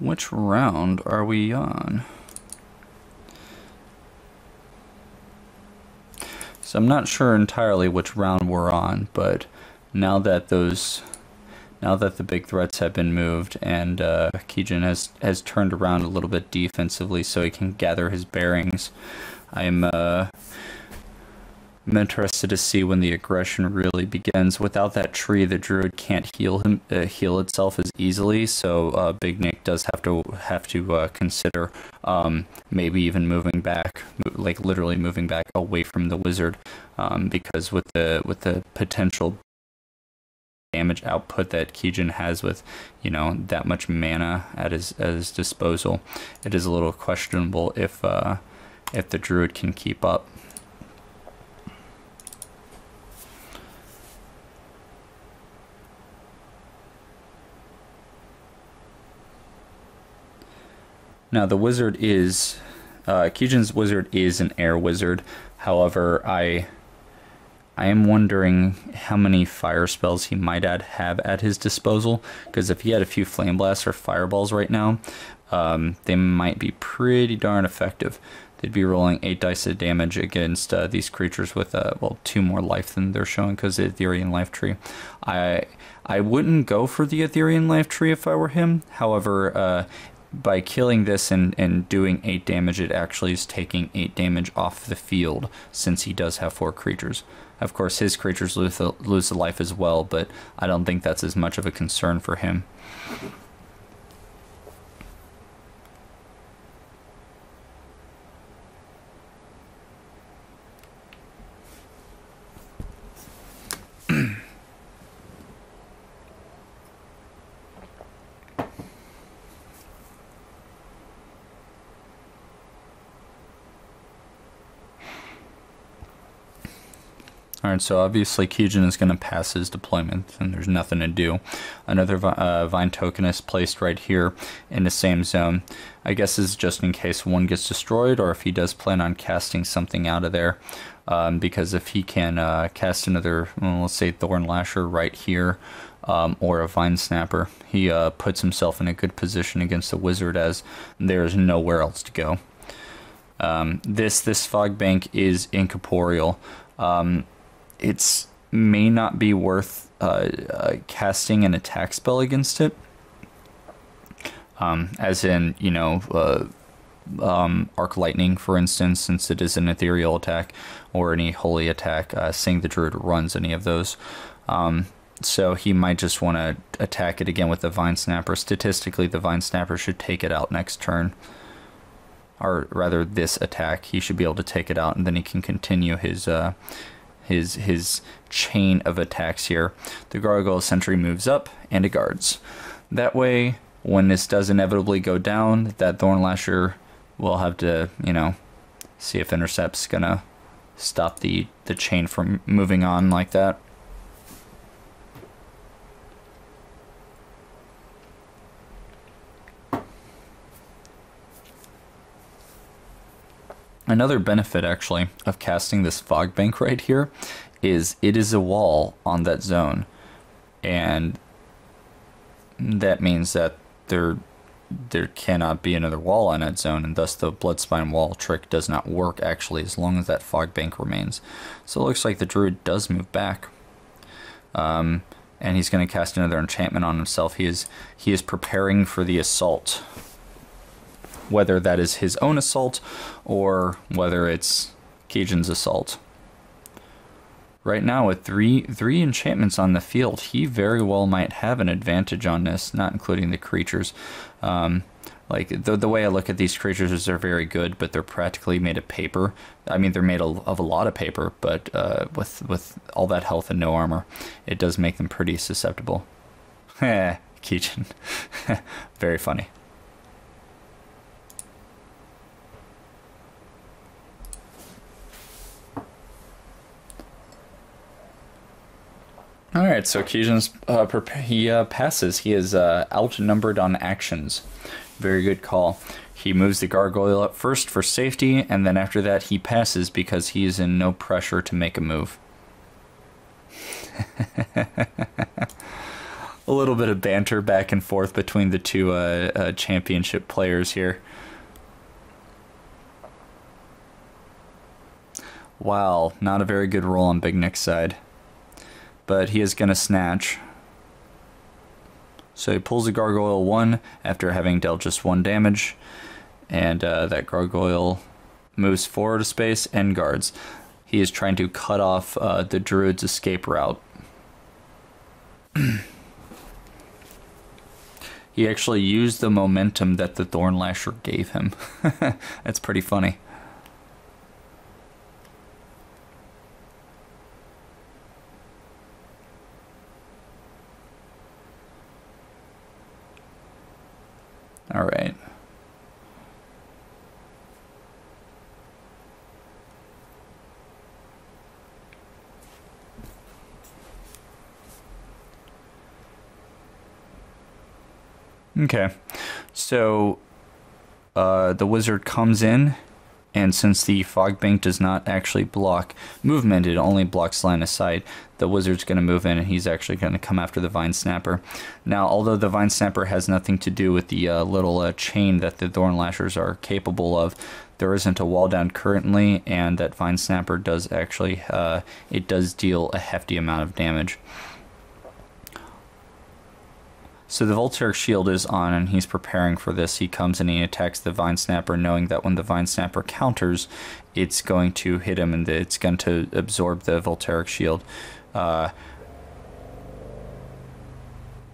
S1: Which round are we on? So I'm not sure entirely which round we're on, but now that the big threats have been moved, and Keejchen has turned around a little bit defensively so he can gather his bearings, I'm I'm interested to see when the aggression really begins. Without that tree, the druid can't heal itself as easily. So Bignic does have to consider maybe even moving back, like literally moving back away from the wizard, because with the potential damage output that Keejchen has with, you know, that much mana at his disposal, it is a little questionable if the druid can keep up. Now the wizard is, Keejchen's wizard is an air wizard. However, I am wondering how many fire spells he might have at his disposal, because if he had a few flame blasts or fireballs right now, they might be pretty darn effective. They'd be rolling 8 dice of damage against these creatures with, well, 2 more life than they're showing because of the Ethereal Life Tree. I wouldn't go for the Ethereal Life Tree if I were him. However, by killing this and doing 8 damage, it actually is taking 8 damage off the field, since he does have 4 creatures. Of course, his creatures lose the life as well, but I don't think that's as much of a concern for him. Alright, so obviously Keejchen is going to pass his deployment, and there's nothing to do. Another Vine token is placed right here in the same zone. I guess this is just in case one gets destroyed, or if he does plan on casting something out of there. Because if he can cast another, well, let's say Thorn Lasher right here, or a Vine Snapper, he puts himself in a good position against the wizard, as there's nowhere else to go. This Fog Bank is incorporeal. It may not be worth casting an attack spell against it, as in, you know, Arc Lightning, for instance, since it is an ethereal attack, or any holy attack, seeing the druid runs any of those. So he might just want to attack it again with the Vine Snapper. Statistically, the Vine Snapper should take it out next turn. Or rather, this attack, he should be able to take it out, and then he can continue his chain of attacks here. The Gargoyle Sentry moves up, and it guards. That way, when this does inevitably go down, that Thorn Lasher will have to, you know, see if Intercept's gonna stop the chain from moving on like that. Another benefit, actually, of casting this Fog Bank right here is it is a wall on that zone. And that means that there cannot be another wall on that zone, and thus the Bloodspine Wall trick does not work, actually, as long as that Fog Bank remains. So it looks like the druid does move back. And he's going to cast another enchantment on himself. He is preparing for the assault. Whether that is his own assault, or whether it's Keejchen's assault. Right now, with three enchantments on the field, he very well might have an advantage on this, not including the creatures. Like, the way I look at these creatures is they're very good, but they're practically made of paper. I mean, they're made of a lot of paper, but with all that health and no armor, it does make them pretty susceptible. Keejchen. Very funny. Alright, so Keejchen's passes. He is outnumbered on actions. Very good call. He moves the Gargoyle up first for safety, and then after that he passes because he is in no pressure to make a move. A little bit of banter back and forth between the two championship players here. Wow, not a very good roll on Bignic's side. But he is going to snatch. So he pulls a Gargoyle 1 after having dealt just 1 damage. And that Gargoyle moves forward a space and guards. he is trying to cut off the druid's escape route. He actually used the momentum that the Thornlasher gave him. That's pretty funny. All right. Okay, so the wizard comes in, and since the fog bank does not actually block movement, it only blocks line of sight, the wizard's going to move in and he's actually going to come after the Vine Snapper. Now, although the Vine Snapper has nothing to do with the little chain that the Thorn Lashers are capable of, there isn't a wall down currently, and that Vine Snapper does actually, it does deal a hefty amount of damage. So the Voltaic Shield is on, and he's preparing for this. He comes and he attacks the Vine Snapper, knowing that when the Vine Snapper counters, it's going to hit him and it's going to absorb the Voltaic Shield. Oh,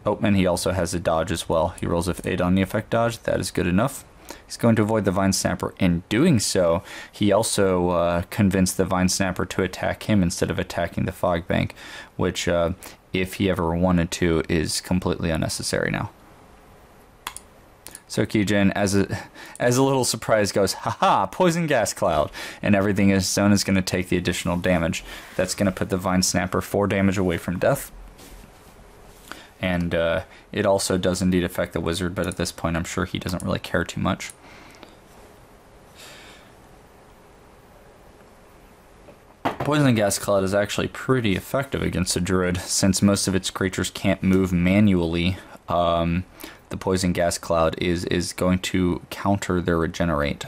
S1: and he also has a dodge as well. He rolls a 8 on the effect dodge. That is good enough. He's going to avoid the Vine Snapper. In doing so, he also convinced the Vine Snapper to attack him instead of attacking the Fog Bank, which, if he ever wanted to, is completely unnecessary now. So Keejchen, as a little surprise, goes, haha, poison gas cloud, and everything in his zone is going to take the additional damage. That's going to put the Vine Snapper 4 damage away from death. And it also does indeed affect the wizard, but at this point I'm sure he doesn't really care too much. Poison gas cloud is actually pretty effective against a druid, since most of its creatures can't move manually. The poison gas cloud is going to counter their regenerate.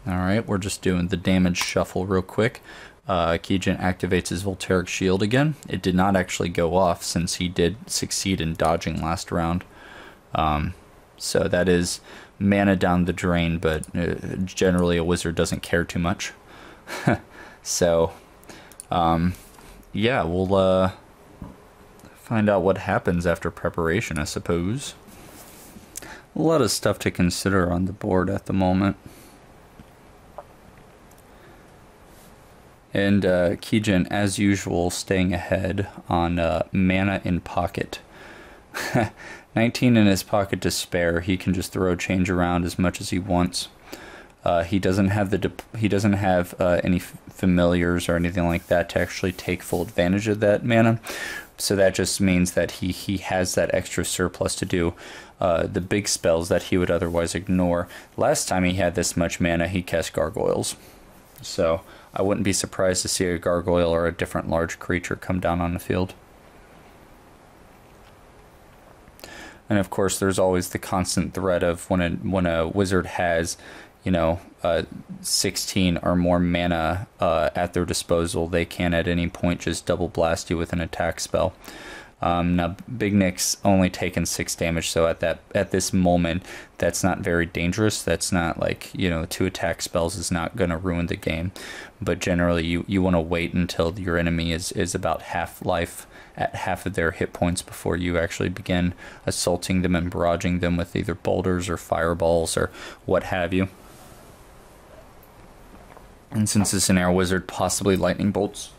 S1: Alright, we're just doing the damage shuffle real quick. Keejchen activates his Voltaic Shield again. It did not actually go off since he did succeed in dodging last round. So that is mana down the drain, but generally a wizard doesn't care too much. So, yeah, we'll find out what happens after preparation, I suppose. A lot of stuff to consider on the board at the moment. And Keejchen, as usual, staying ahead on mana in pocket. 19 in his pocket to spare. He can just throw change around as much as he wants. He doesn't have any familiars or anything like that to actually take full advantage of that mana. So that just means that he has that extra surplus to do the big spells that he would otherwise ignore. Last time he had this much mana, he cast Gargoyles. So I wouldn't be surprised to see a gargoyle or a different large creature come down on the field. And of course, there's always the constant threat of when a wizard has, 16 or more mana at their disposal, they can at any point just double blast you with an attack spell. Now, Bignic's only taken 6 damage, so at this moment, that's not very dangerous. That's not like, 2 attack spells is not going to ruin the game. But generally, you want to wait until your enemy is about half life, at half of their hit points, before you actually begin assaulting them and barraging them with either boulders or fireballs or what have you. And since it's an air wizard, possibly lightning bolts.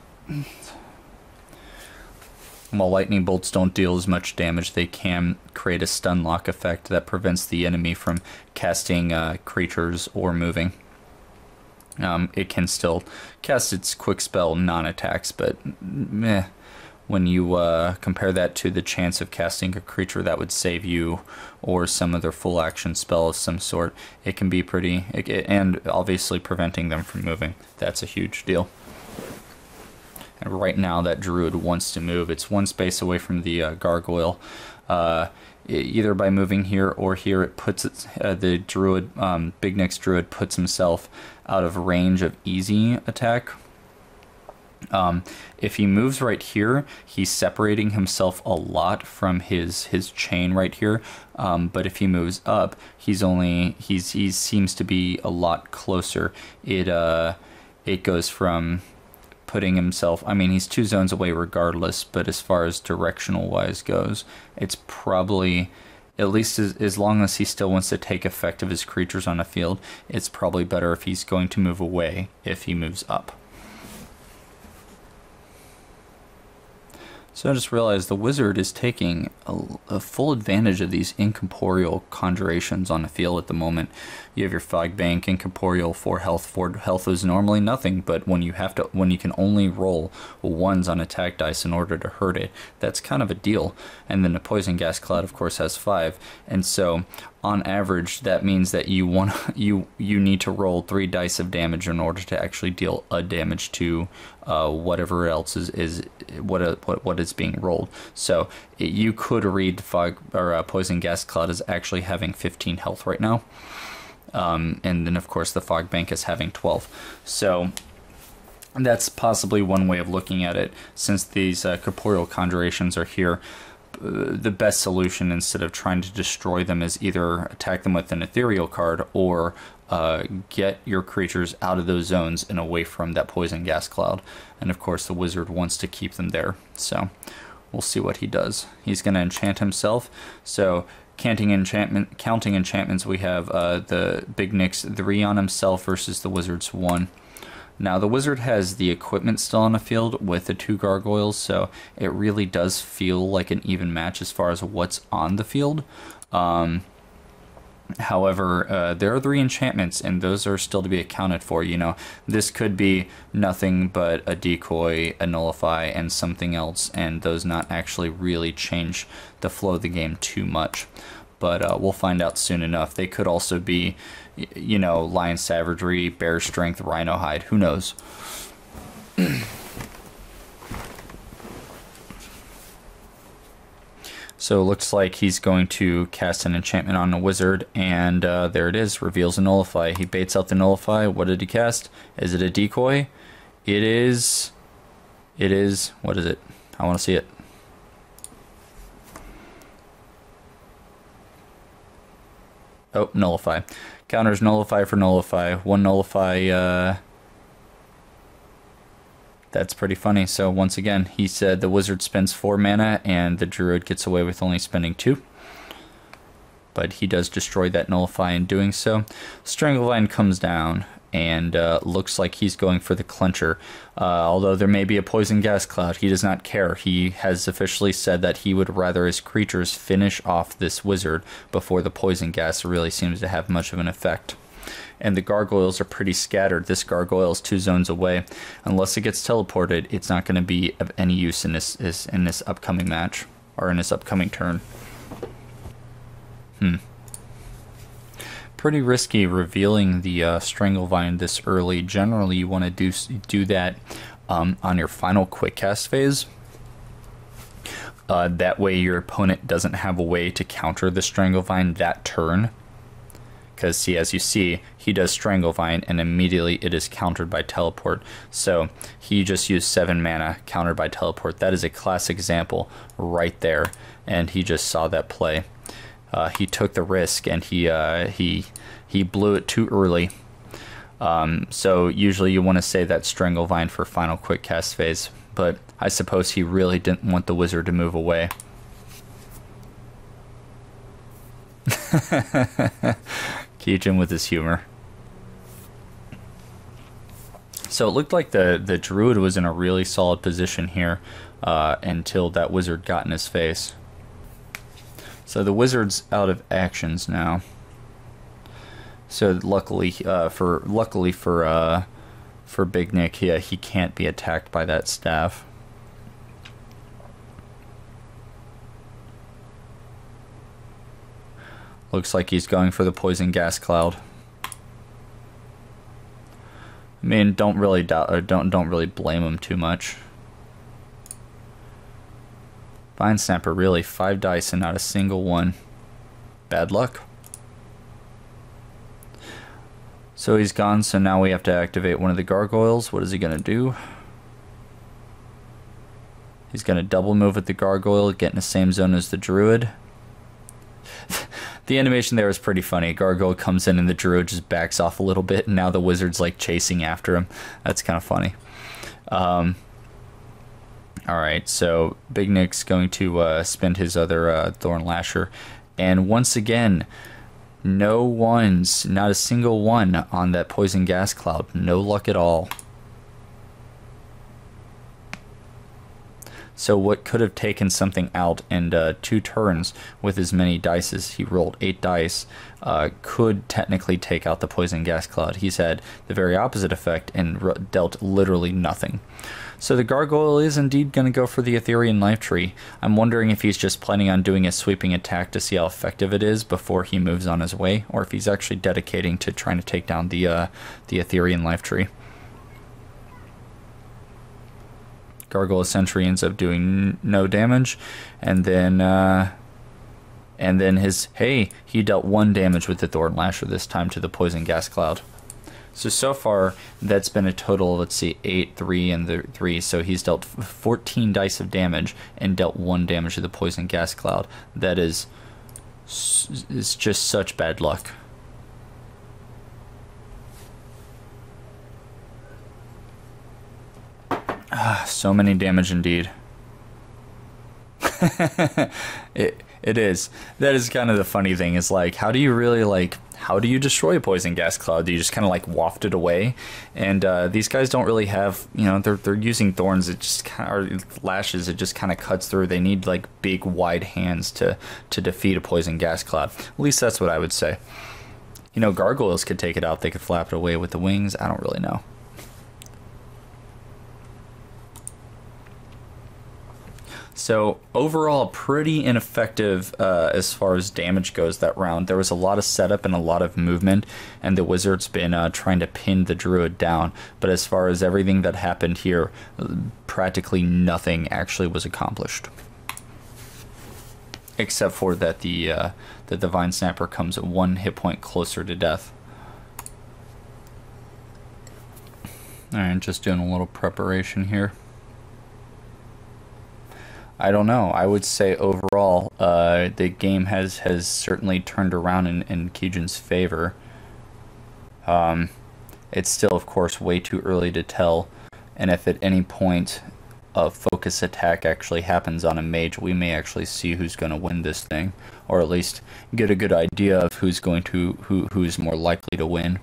S1: While lightning bolts don't deal as much damage, they can create a stun lock effect that prevents the enemy from casting creatures or moving. It can still cast its quick spell non-attacks, but meh. When you compare that to the chance of casting a creature that would save you or some other full action spell of some sort, it can be pretty, and obviously preventing them from moving. That's a huge deal. And right now that druid wants to move. It's 1 space away from the gargoyle. either by moving here or here, it puts the druid, Bignic's druid puts himself out of range of easy attack. If he moves right here, he's separating himself a lot from his chain right here. But if he moves up, he seems to be a lot closer. It goes from putting himself, I mean, he's 2 zones away regardless, but as far as directional wise goes, it's probably, at least as long as he still wants to take effect of his creatures on the field, it's probably better if he's going to move away if he moves up. So I just realized the wizard is taking a full advantage of these incorporeal conjurations on the field at the moment. You have your Fog Bank, incorporeal, 4 health. 4 health is normally nothing, but when you can only roll 1s on attack dice in order to hurt it, that's kind of a deal. And then the Poison Gas Cloud, of course, has 5, and so on average, that means that you need to roll 3 dice of damage in order to actually deal a damage to whatever else is what is being rolled. So you could read Fog or Poison Gas Cloud as actually having 15 health right now, and then of course the Fog Bank is having 12. So that's possibly one way of looking at it. Since these corporeal conjurations are here, the best solution, instead of trying to destroy them, is either attack them with an ethereal card or get your creatures out of those zones and away from that Poison Gas Cloud. And of course the wizard wants to keep them there, so we'll see what he does. He's going to enchant himself. So counting enchantments, we have the Bignic's 3 on himself versus the wizard's 1. Now, the wizard has the equipment still on the field with the 2 gargoyles, so it really does feel like an even match as far as what's on the field. However, there are 3 enchantments, and those are still to be accounted for. You know, this could be nothing but a decoy, a nullify, and something else, and those not actually really change the flow of the game too much. But we'll find out soon enough. They could also be, you know, Lion Savagery, Bear Strength, Rhino Hide. Who knows? So it looks like he's going to cast an enchantment on the wizard, and there it is. Reveals a nullify. He baits out the nullify. What did he cast? Is it a decoy? It is. It is. What is it? I want to see it. Oh, nullify. Counters nullify for nullify. 1 nullify, that's pretty funny. So once again, he said the wizard spends 4 mana and the druid gets away with only spending 2. But he does destroy that nullify in doing so. Stranglevine comes down and looks like he's going for the clincher. Although there may be a Poison Gas Cloud, he does not care. He has officially said that he would rather his creatures finish off this wizard before the Poison Gas really seems to have much of an effect. And the gargoyles are pretty scattered. This gargoyle is 2 zones away. Unless it gets teleported, it's not going to be of any use in this upcoming match, or in this upcoming turn. Pretty risky revealing the Stranglevine this early. Generally, you want to do that on your final quick cast phase. That way your opponent doesn't have a way to counter the Stranglevine that turn. Because, see, as you see, he does Stranglevine, and immediately it is countered by Teleport. So he just used 7 mana, countered by Teleport. That is a classic example right there, and he just saw that play. He took the risk, and he blew it too early. So usually you want to save that Stranglevine for final quick cast phase, but I suppose he really didn't want the wizard to move away. Keejchen with his humor. So it looked like the druid was in a really solid position here until that wizard got in his face. So the wizard's out of actions now. So luckily for Bignic, yeah, he can't be attacked by that staff. Looks like he's going for the Poison Gas Cloud. I mean, don't really doubt, or don't really blame him too much. Vine Snapper, really? 5 dice and not a single one. Bad luck. So he's gone, so now we have to activate one of the gargoyles. What is he going to do? He's going to double move with the gargoyle, get in the same zone as the druid. The animation there is pretty funny. Gargoyle comes in and the druid just backs off a little bit, and now the wizard's like chasing after him. That's kind of funny. Alright, so Bignic's going to spend his other Thorn Lasher. And once again, no ones, not a single one on that poison gas cloud. No luck at all. So what could have taken something out in 2 turns with as many dice as he rolled, 8 dice, could technically take out the poison gas cloud. He's had the very opposite effect and dealt literally nothing. So the gargoyle is indeed going to go for the Ethereal Life Tree. I'm wondering if he's just planning on doing a sweeping attack to see how effective it is before he moves on his way, or if he's actually dedicating to trying to take down the Ethereal Life Tree. Gargoyle Sentry ends up doing no damage, and then his, hey, he dealt 1 damage with the Thorn Lasher this time to the poison gas cloud. So far that's been a total, let's see, 8, 3, and 3. So he's dealt 14 dice of damage and dealt 1 damage to the poison gas cloud. That is just such bad luck. So many damage indeed. It is. That is kind of the funny thing, is like, how do you really, like, how do you destroy a poison gas cloud? Do you just kind of like waft it away? And these guys don't really have, you know, they're using thorns. It just kind of, or lashes. It just kind of cuts through. They need like big wide hands to defeat a poison gas cloud. At least that's what I would say. You know, gargoyles could take it out. They could flap it away with the wings. I don't really know. So overall, pretty ineffective as far as damage goes that round. There was a lot of setup and a lot of movement, and the wizard's been trying to pin the druid down. But as far as everything that happened here, practically nothing actually was accomplished. Except for that the Vine Snapper comes 1 hit point closer to death. Alright, just doing a little preparation here. I don't know. I would say overall, the game has certainly turned around in Keejchen's favor. It's still, of course, way too early to tell. And if at any point a focus attack actually happens on a mage, we may actually see who's going to win this thing, or at least get a good idea of who's going to who's more likely to win.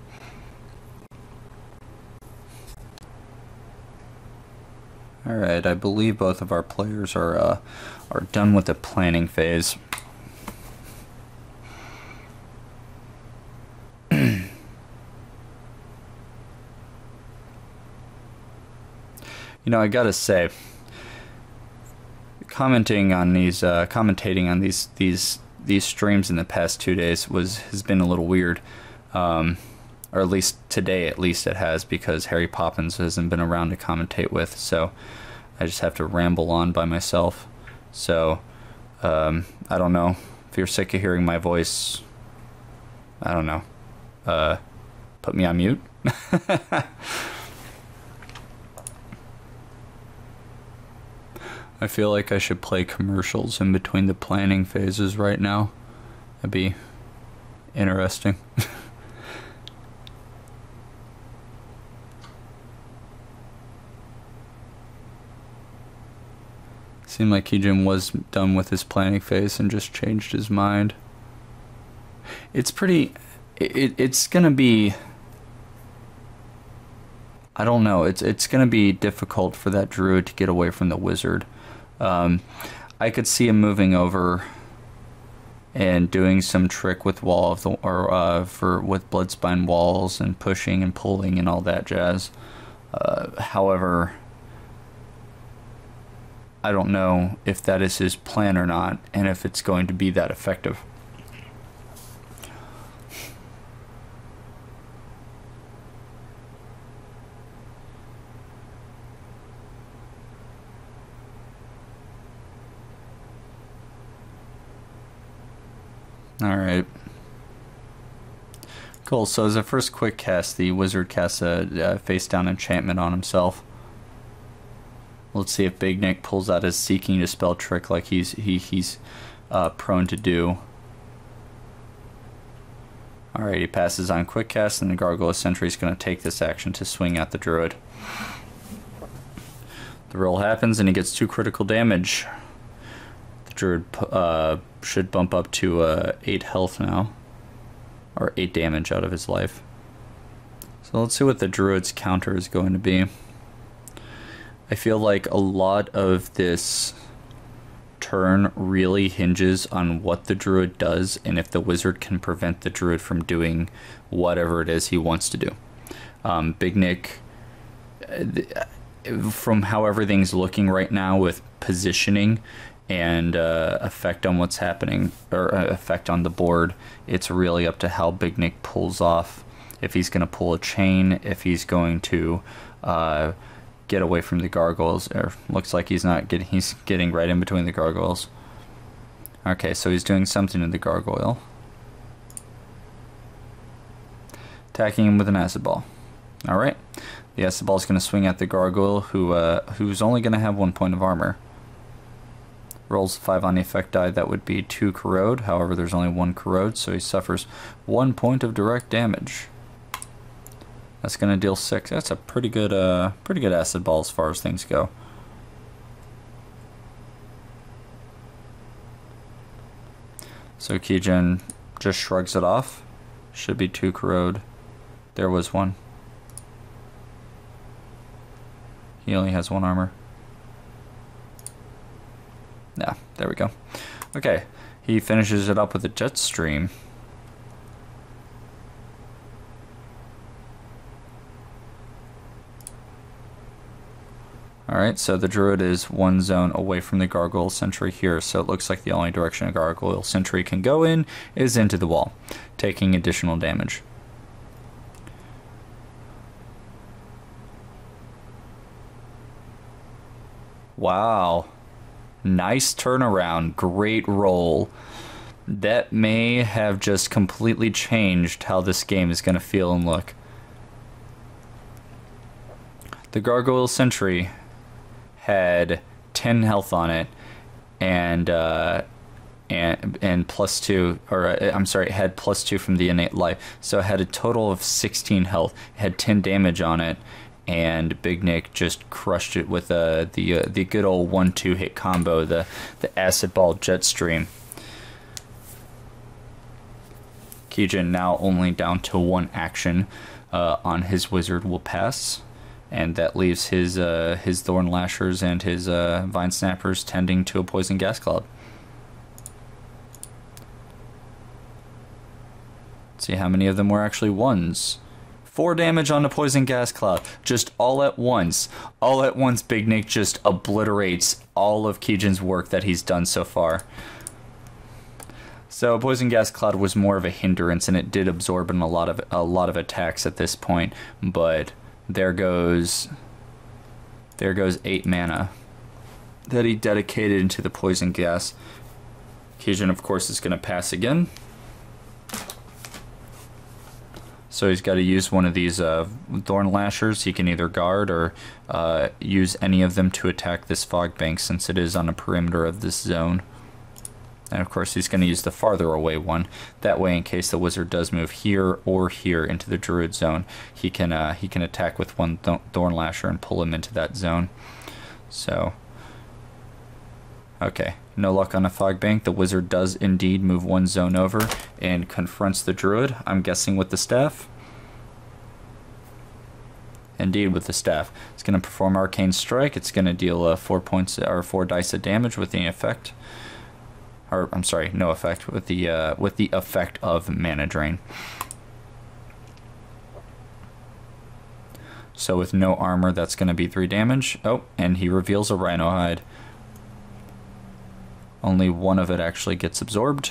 S1: Alright, I believe both of our players are done with the planning phase. You know, I gotta say, commentating on these streams in the past 2 days has been a little weird. Or at least today, at least it has, because Harry Poppins hasn't been around to commentate with, so I just have to ramble on by myself. So, I don't know. If you're sick of hearing my voice, I don't know. Put me on mute? I feel like I should play commercials in between the planning phases right now. That'd be interesting. Seemed like Keejchen was done with his planning phase and just changed his mind. It's pretty... It's gonna be... I don't know. It's gonna be difficult for that druid to get away from the wizard. I could see him moving over and doing some trick with wall of the with Bloodspine walls and pushing and pulling and all that jazz. However, I don't know if that is his plan or not, and if it's going to be that effective. Alright. Cool, so as a first quick cast, the wizard casts a face down enchantment on himself. Let's see if Bignic pulls out his Seeking to Spell trick like he's prone to do. Alright, he passes on quick cast, and the Gargoyle Sentry is going to take this action to swing at the druid. The roll happens and he gets 2 critical damage. The druid should bump up to 8 health now. Or 8 damage out of his life. So let's see what the druid's counter is going to be. I feel like a lot of this turn really hinges on what the druid does and if the wizard can prevent the druid from doing whatever it is he wants to do. Bignic, from how everything's looking right now with positioning and effect on what's happening, or effect on the board, it's really up to how Bignic pulls off. If he's going to pull a chain, if he's going to get away from the gargoyles, or looks like he's not getting, he's getting right in between the gargoyles. Okay, so he's doing something to the gargoyle. Attacking him with an acid ball. Alright, the acid ball is going to swing at the gargoyle, who's only going to have 1 point of armor. Rolls 5 on the effect die, that would be 2 corrode. However, there's only 1 corrode, so he suffers 1 point of direct damage. That's going to deal 6. That's a pretty good acid ball as far as things go. So Keejchen just shrugs it off. Should be 2 corrode. There was 1. He only has 1 armor. Yeah, there we go. Okay, he finishes it up with a jet stream. Alright, so the druid is 1 zone away from the Gargoyle Sentry here, so it looks like the only direction a Gargoyle Sentry can go in is into the wall, taking additional damage. Wow. Nice turnaround, great roll. That may have just completely changed how this game is going to feel and look. The Gargoyle Sentry had 10 health on it, and +2, or I'm sorry, it had +2 from the innate life, so it had a total of 16 health. It had 10 damage on it, and Bignic just crushed it with the good old 1-2 hit combo, the acid ball jet stream. Keejchen now only down to 1 action on his wizard will pass, and that leaves his Thorn Lashers and his Vine Snappers tending to a Poison Gas Cloud. Let's see how many of them were actually 1s. 4 damage on the Poison Gas Cloud, just all at once. All at once, Bignic just obliterates all of Keejchen's work that he's done so far. So Poison Gas Cloud was more of a hindrance, and it did absorb in a lot of attacks at this point. But there goes 8 mana that he dedicated into the Poison Gas. Keejchen, of course, is going to pass again. So he's got to use one of these Thorn Lashers. He can either guard or use any of them to attack this Fog Bank, since it is on the perimeter of this zone. And of course he's going to use the farther away one. That way, in case the wizard does move here or here into the druid zone, he can attack with 1 Thorn Lasher and pull him into that zone. So, okay, no luck on a Fog Bank. The wizard does indeed move 1 zone over and confronts the druid, I'm guessing with the staff. Indeed, with the staff. It's going to perform Arcane Strike. It's going to deal 4 points or 4 dice of damage with the effect. Or, I'm sorry, no effect, with the effect of Mana Drain. So with no armor, that's going to be 3 damage. Oh, and he reveals a Rhino Hide. Only 1 of it actually gets absorbed,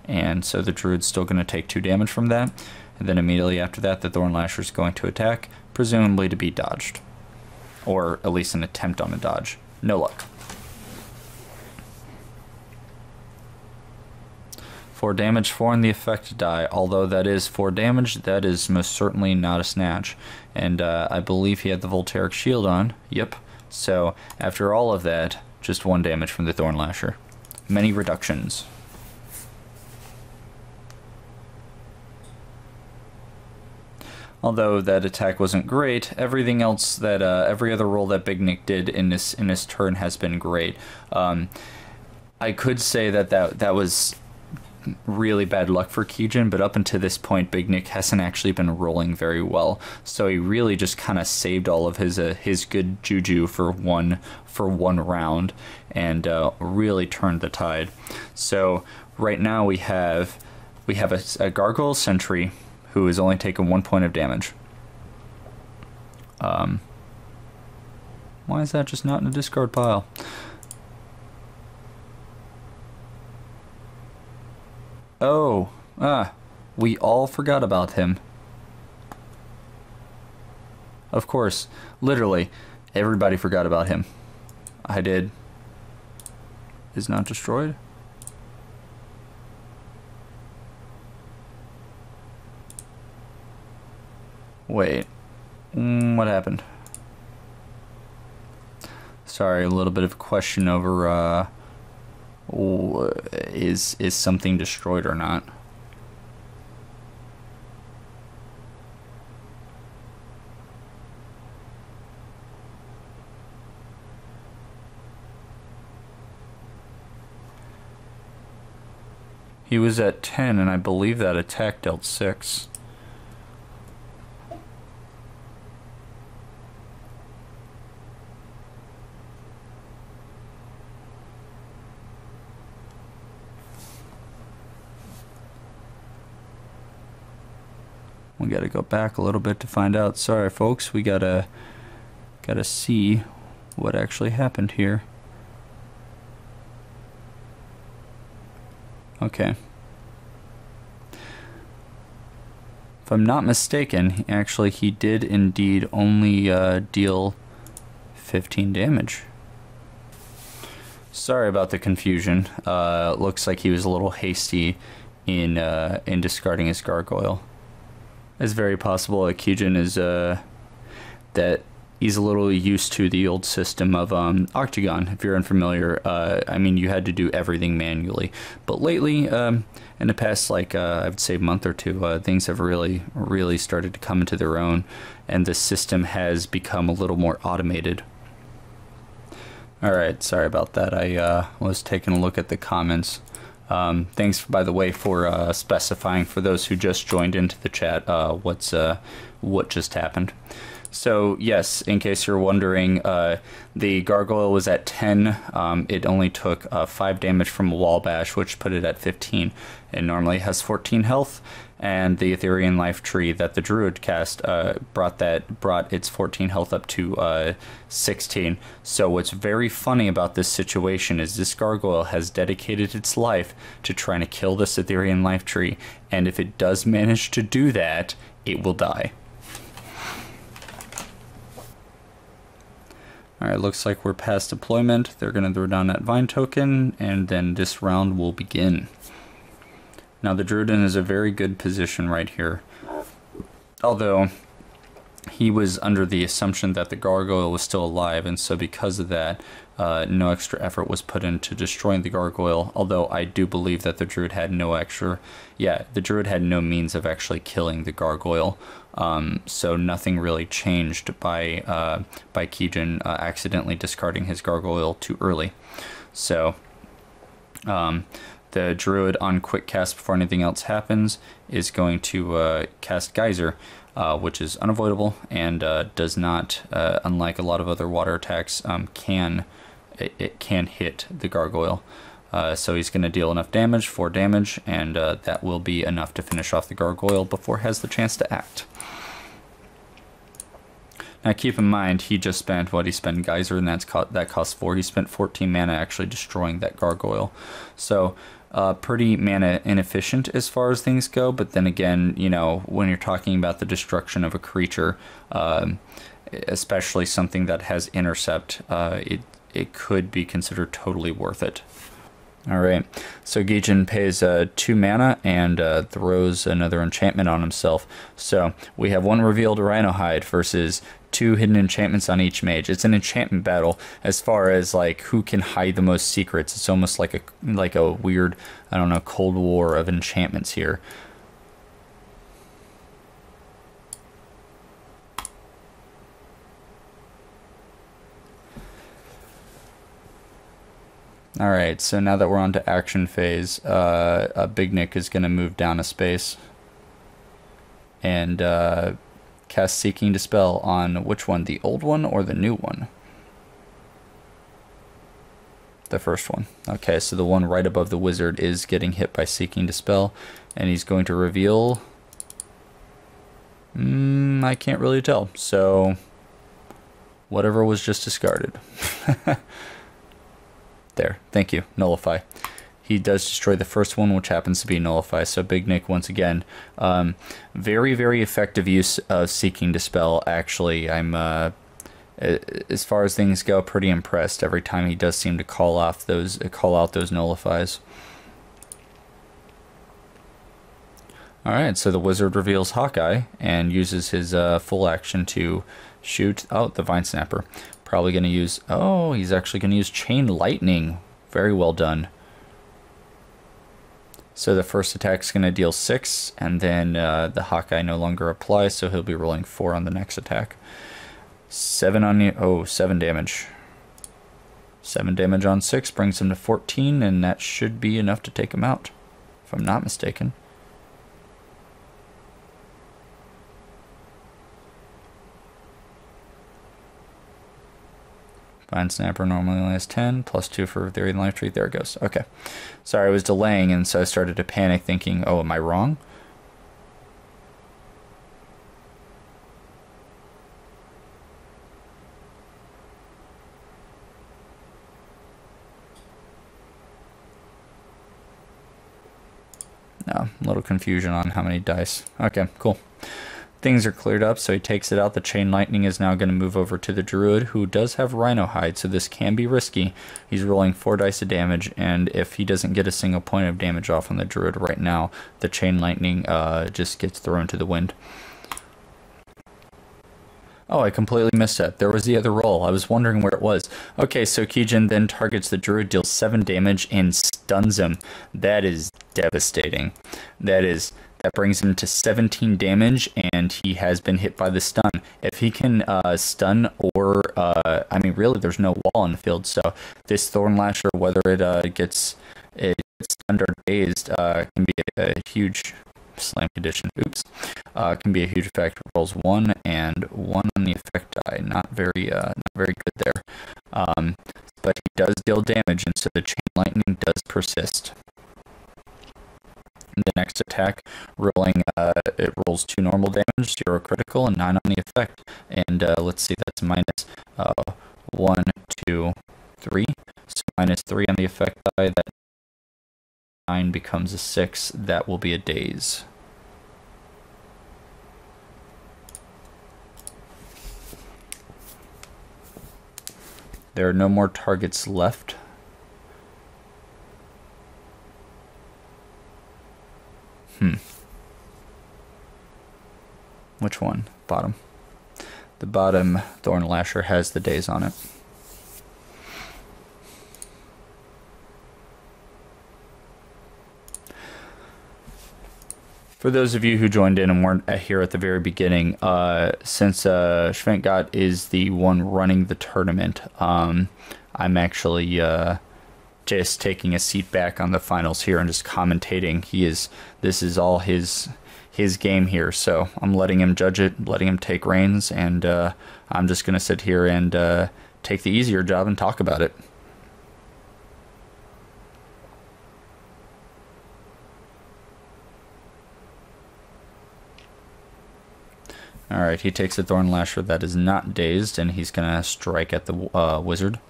S1: and so the druid's still going to take 2 damage from that. And then immediately after that, the Thorn Lasher is going to attack, presumably to be dodged. Or at least an attempt on a dodge. No luck. 4 damage, 4 on the effect die. Although that is 4 damage, that is most certainly not a snatch. And I believe he had the Voltaic Shield on. Yep. So after all of that, just 1 damage from the Thorn Lasher. Many reductions. Although that attack wasn't great, everything else that every other roll that Bignic did in this turn has been great. I could say that was really bad luck for Keejchen, but up until this point, Bignic hasn't actually been rolling very well. So he really just kind of saved all of his good juju for one round, and really turned the tide. So right now we have a Gargoyle Sentry who has only taken 1 point of damage. Why is that just not in a discard pile? Oh, we all forgot about him. Of course, literally, everybody forgot about him. I did. Is not destroyed? Wait, what happened? Sorry, a little bit of a question over, is something destroyed or not? He was at 10, and I believe that attack dealt 6. We gotta go back a little bit to find out. Sorry, folks. We gotta see what actually happened here. Okay. If I'm not mistaken, actually he did indeed only deal 15 damage. Sorry about the confusion. Looks like he was a little hasty in discarding his gargoyle. It's very possible that Keejchen is that he's a little used to the old system of OCTGN. If you're unfamiliar, I mean, you had to do everything manually. But lately, in the past, like I would say, month or two, things have really started to come into their own, and the system has become a little more automated. All right, sorry about that. I was taking a look at the comments. Thanks, by the way, for specifying for those who just joined into the chat what just happened. So yes, in case you're wondering, the gargoyle was at 10. It only took 5 damage from a wall bash, which put it at 15. It normally has 14 health, and the Ethereal Life Tree that the Druid cast brought its 14 health up to 16. So what's very funny about this situation is this gargoyle has dedicated its life to trying to kill this Ethereal Life Tree, and if it does manage to do that, it will die. Alright, looks like we're past deployment. They're going to throw down that Vine token, and then this round will begin. Now the Druidin is a very good position right here. Although, he was under the assumption that the Gargoyle was still alive, and so because of that, no extra effort was put into destroying the Gargoyle, although I do believe that the Druid had the Druid had no means of actually killing the Gargoyle. So nothing really changed by Keejchen accidentally discarding his Gargoyle too early. So the Druid on quick cast before anything else happens is going to cast Geyser, which is unavoidable and does not, unlike a lot of other water attacks, it can hit the Gargoyle. So he's going to deal enough damage, 4 damage, and that will be enough to finish off the Gargoyle before it has the chance to act. Now keep in mind, he just spent what he spent Geyser, and that cost 4. He spent 14 mana actually destroying that Gargoyle. So pretty mana inefficient as far as things go, but then again, you know, when you're talking about the destruction of a creature, especially something that has intercept, it could be considered totally worth it. Alright, so Keejchen pays 2 mana and throws another enchantment on himself. So we have 1 revealed Rhino Hide versus 2 hidden enchantments on each mage. It's an enchantment battle as far as like who can hide the most secrets. It's almost like a weird, I don't know, Cold War of enchantments here. Alright, so now that we're on to action phase, Bignic is going to move down a space and cast Seeking Dispel on which one? The old one or the new one? The first one. Okay, so the one right above the wizard is getting hit by Seeking Dispel, and he's going to reveal... I can't really tell, so whatever was just discarded. There, thank you, Nullify. He does destroy the first one, which happens to be Nullify. So Bignic, once again, very, very effective use of Seeking Dispel. Actually, I'm, as far as things go, pretty impressed. Every time he does seem to call out those Nullifies. All right, so the wizard reveals Hawkeye and uses his full action to shoot out the Vine Snapper. Probably going to use... Oh, he's actually going to use Chain Lightning. Very well done. So the first attack is going to deal 6, and then the Hawkeye no longer applies, so he'll be rolling 4 on the next attack. 7 on the... Oh, 7 damage. 7 damage on 6 brings him to 14, and that should be enough to take him out, if I'm not mistaken. Vine Snapper normally only has 10, plus 2 for Theory and Life Tree. There it goes. Okay. Sorry, I was delaying, and so I started to panic thinking, oh, am I wrong? No, a little confusion on how many dice. Okay, cool. Things are cleared up, so he takes it out. The Chain Lightning is now going to move over to the Druid, who does have Rhino Hide, so this can be risky. He's rolling 4 dice of damage, and if he doesn't get a single point of damage off on the Druid right now, the Chain Lightning just gets thrown to the wind. Oh, I completely missed that. There was the other roll. I was wondering where it was. Okay, so Keejchen then targets the Druid, deals 7 damage, and stuns him. That is devastating. That brings him to 17 damage, and he has been hit by the stun. If he can stun or... I mean, really, there's no wall on the field, so this Thorn Lasher, whether it gets stunned or dazed, can be a huge... Slam condition, oops, can be a huge effect. Rolls 1 and 1 on the effect die. Not very good there. But he does deal damage, and so the Chain Lightning does persist. The next attack, it rolls 2 normal damage, 0 critical, and 9 on the effect. And let's see, that's minus 1, 2, 3. So minus 3 on the effect die. That 9 becomes a 6. That will be a daze. There are no more targets left. Which one? Bottom. The bottom Thorn Lasher has the daze on it. For those of you who joined in and weren't here at the very beginning, since Schwenkgott is the one running the tournament, I'm actually just taking a seat back on the finals here and just commentating. This is all his game here, so I'm letting him judge it, letting him take reins, and I'm just going to sit here and take the easier job and talk about it. Alright, he takes a Thorn Lasher that is not dazed, and he's going to strike at the wizard.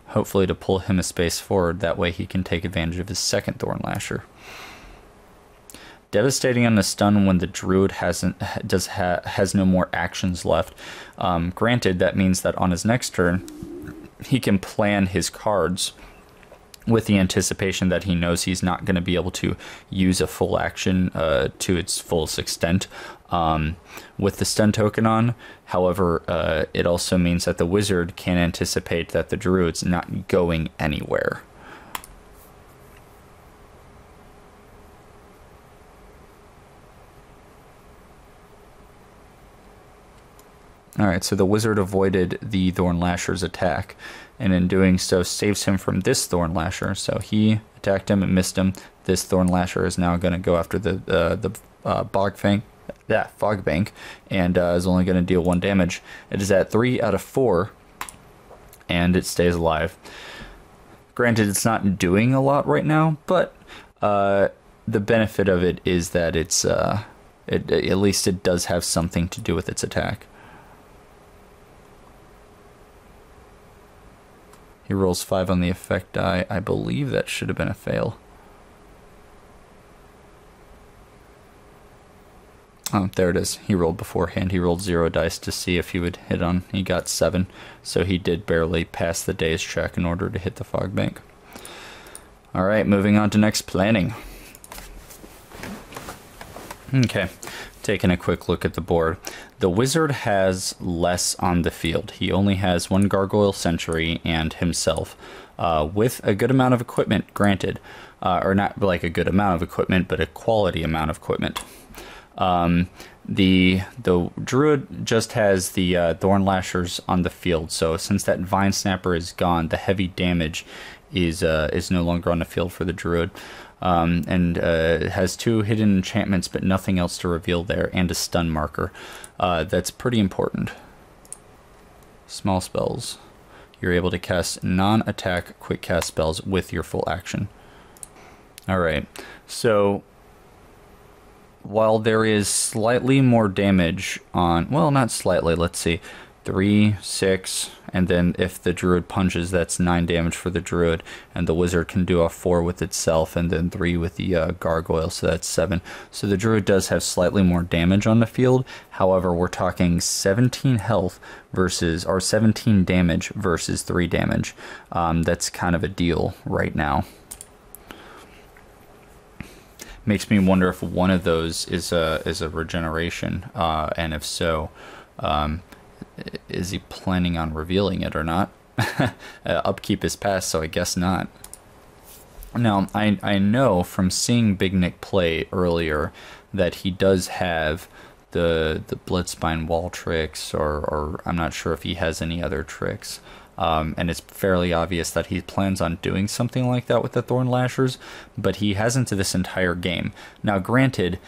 S1: Hopefully to pull him a space forward, that way he can take advantage of his second Thorn Lasher. Devastating on the stun when the Druid has no more actions left. Granted, that means that on his next turn, he can plan his cards with the anticipation that he knows he's not going to be able to use a full action to its fullest extent with the stun token on. However, it also means that the wizard can anticipate that the druid's not going anywhere. Alright, so the wizard avoided the Thorn Lasher's attack, and in doing so saves him from this Thorn Lasher. So he attacked him and missed him. This Thorn Lasher is now going to go after the Fog Bank, and is only going to deal 1 damage. It is at 3 out of 4, and it stays alive. Granted, it's not doing a lot right now, but the benefit of it is that it's at least it does have something to do with its attack. He rolls 5 on the effect die. I believe that should have been a fail. Oh, there it is. He rolled beforehand. He rolled 0 dice to see if he would hit on. He got 7, so he did barely pass the day's check in order to hit the Fog Bank. Alright, moving on to next planning. Okay, taking a quick look at the board. The wizard has less on the field. He only has 1 Gargoyle Sentry and himself, with a good amount of equipment, granted. Or not like a good amount of equipment, but a quality amount of equipment. The druid just has the Thorn Lashers on the field, so since that Vine Snapper is gone, the heavy damage is no longer on the field for the druid. And has 2 hidden enchantments, but nothing else to reveal there, and a stun marker. That's pretty important. Small spells. You're able to cast non-attack quick cast spells with your full action. Alright, so while there is slightly more damage on, well, not slightly, let's see, 3, 6, and then if the druid punches, that's 9 damage for the druid, and the wizard can do a 4 with itself, and then 3 with the gargoyle, so that's 7. So the druid does have slightly more damage on the field. However, we're talking 17 health versus, or 17 damage versus 3 damage. That's kind of a deal right now. Makes me wonder if one of those is a regeneration, and if so, is he planning on revealing it or not? Upkeep is passed, so I guess not. Now, I know from seeing Bignic play earlier that he does have the Blitzspine wall tricks, or I'm not sure if he has any other tricks. And it's fairly obvious that he plans on doing something like that with the Thorn Lashers, but he hasn't this entire game. Now, granted,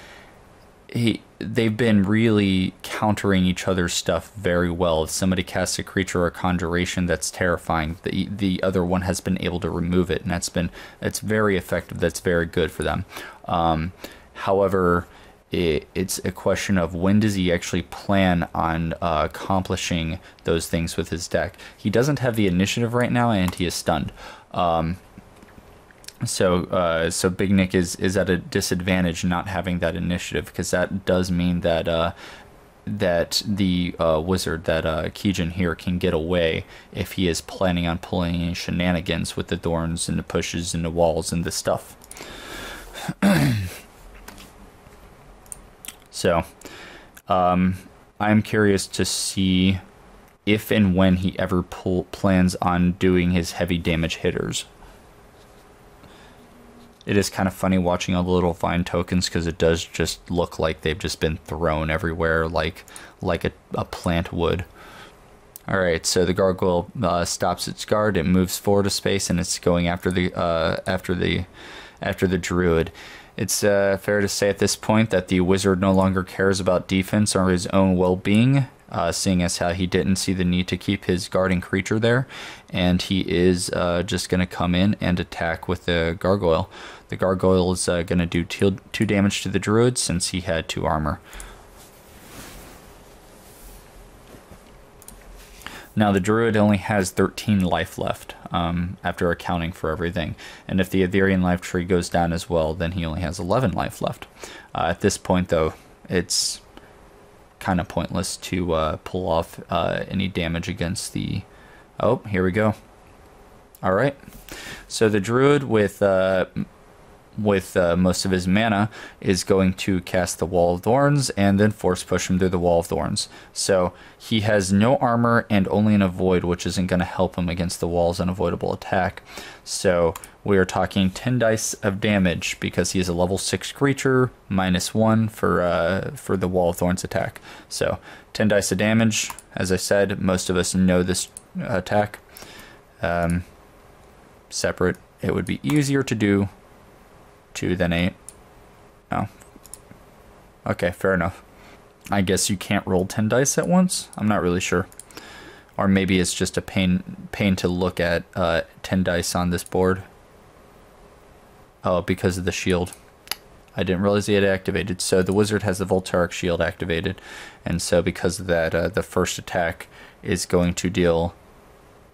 S1: they've been really countering each other's stuff very well. If somebody casts a creature or a conjuration that's terrifying, the other one has been able to remove it, and it's very effective. That's very good for them. However, it's a question of when does he actually plan on accomplishing those things with his deck. He doesn't have the initiative right now, and he is stunned. So Bignic is at a disadvantage not having that initiative, because that does mean that that the wizard, that Keejchen here, can get away if he is planning on pulling any shenanigans with the thorns and the pushes and the walls and the stuff. So, I'm curious to see if and when he ever plans on doing his heavy damage hitters. It is kind of funny watching all the little vine tokens, because it does just look like they've just been thrown everywhere, like a plant would. Alright, so the gargoyle stops its guard, it moves forward a space, and it's going after the druid. It's fair to say at this point that the wizard no longer cares about defense or his own well-being, seeing as how he didn't see the need to keep his guarding creature there, and he is just going to come in and attack with the gargoyle. The gargoyle is going to do 2 damage to the druid since he had 2 armor. Now, the druid only has 13 life left after accounting for everything. And if the Aetherian life tree goes down as well, then he only has 11 life left. At this point, though, it's kind of pointless to pull off any damage against the... Oh, here we go. All right. So the druid with most of his mana is going to cast the Wall of Thorns and then force push him through the Wall of Thorns. So he has no armor and only an avoid, which isn't going to help him against the wall's unavoidable attack. So we are talking 10 dice of damage because he is a level 6 creature, -1 for the Wall of Thorns attack. So 10 dice of damage. As I said, most of us know this attack. Separate, it would be easier to do 2 than 8. Oh. Okay, fair enough. I guess you can't roll 10 dice at once? I'm not really sure. Or maybe it's just a pain to look at 10 dice on this board. Oh, because of the shield. I didn't realize he had activated. So the wizard has the Voltaic shield activated. And so because of that, the first attack is going to deal...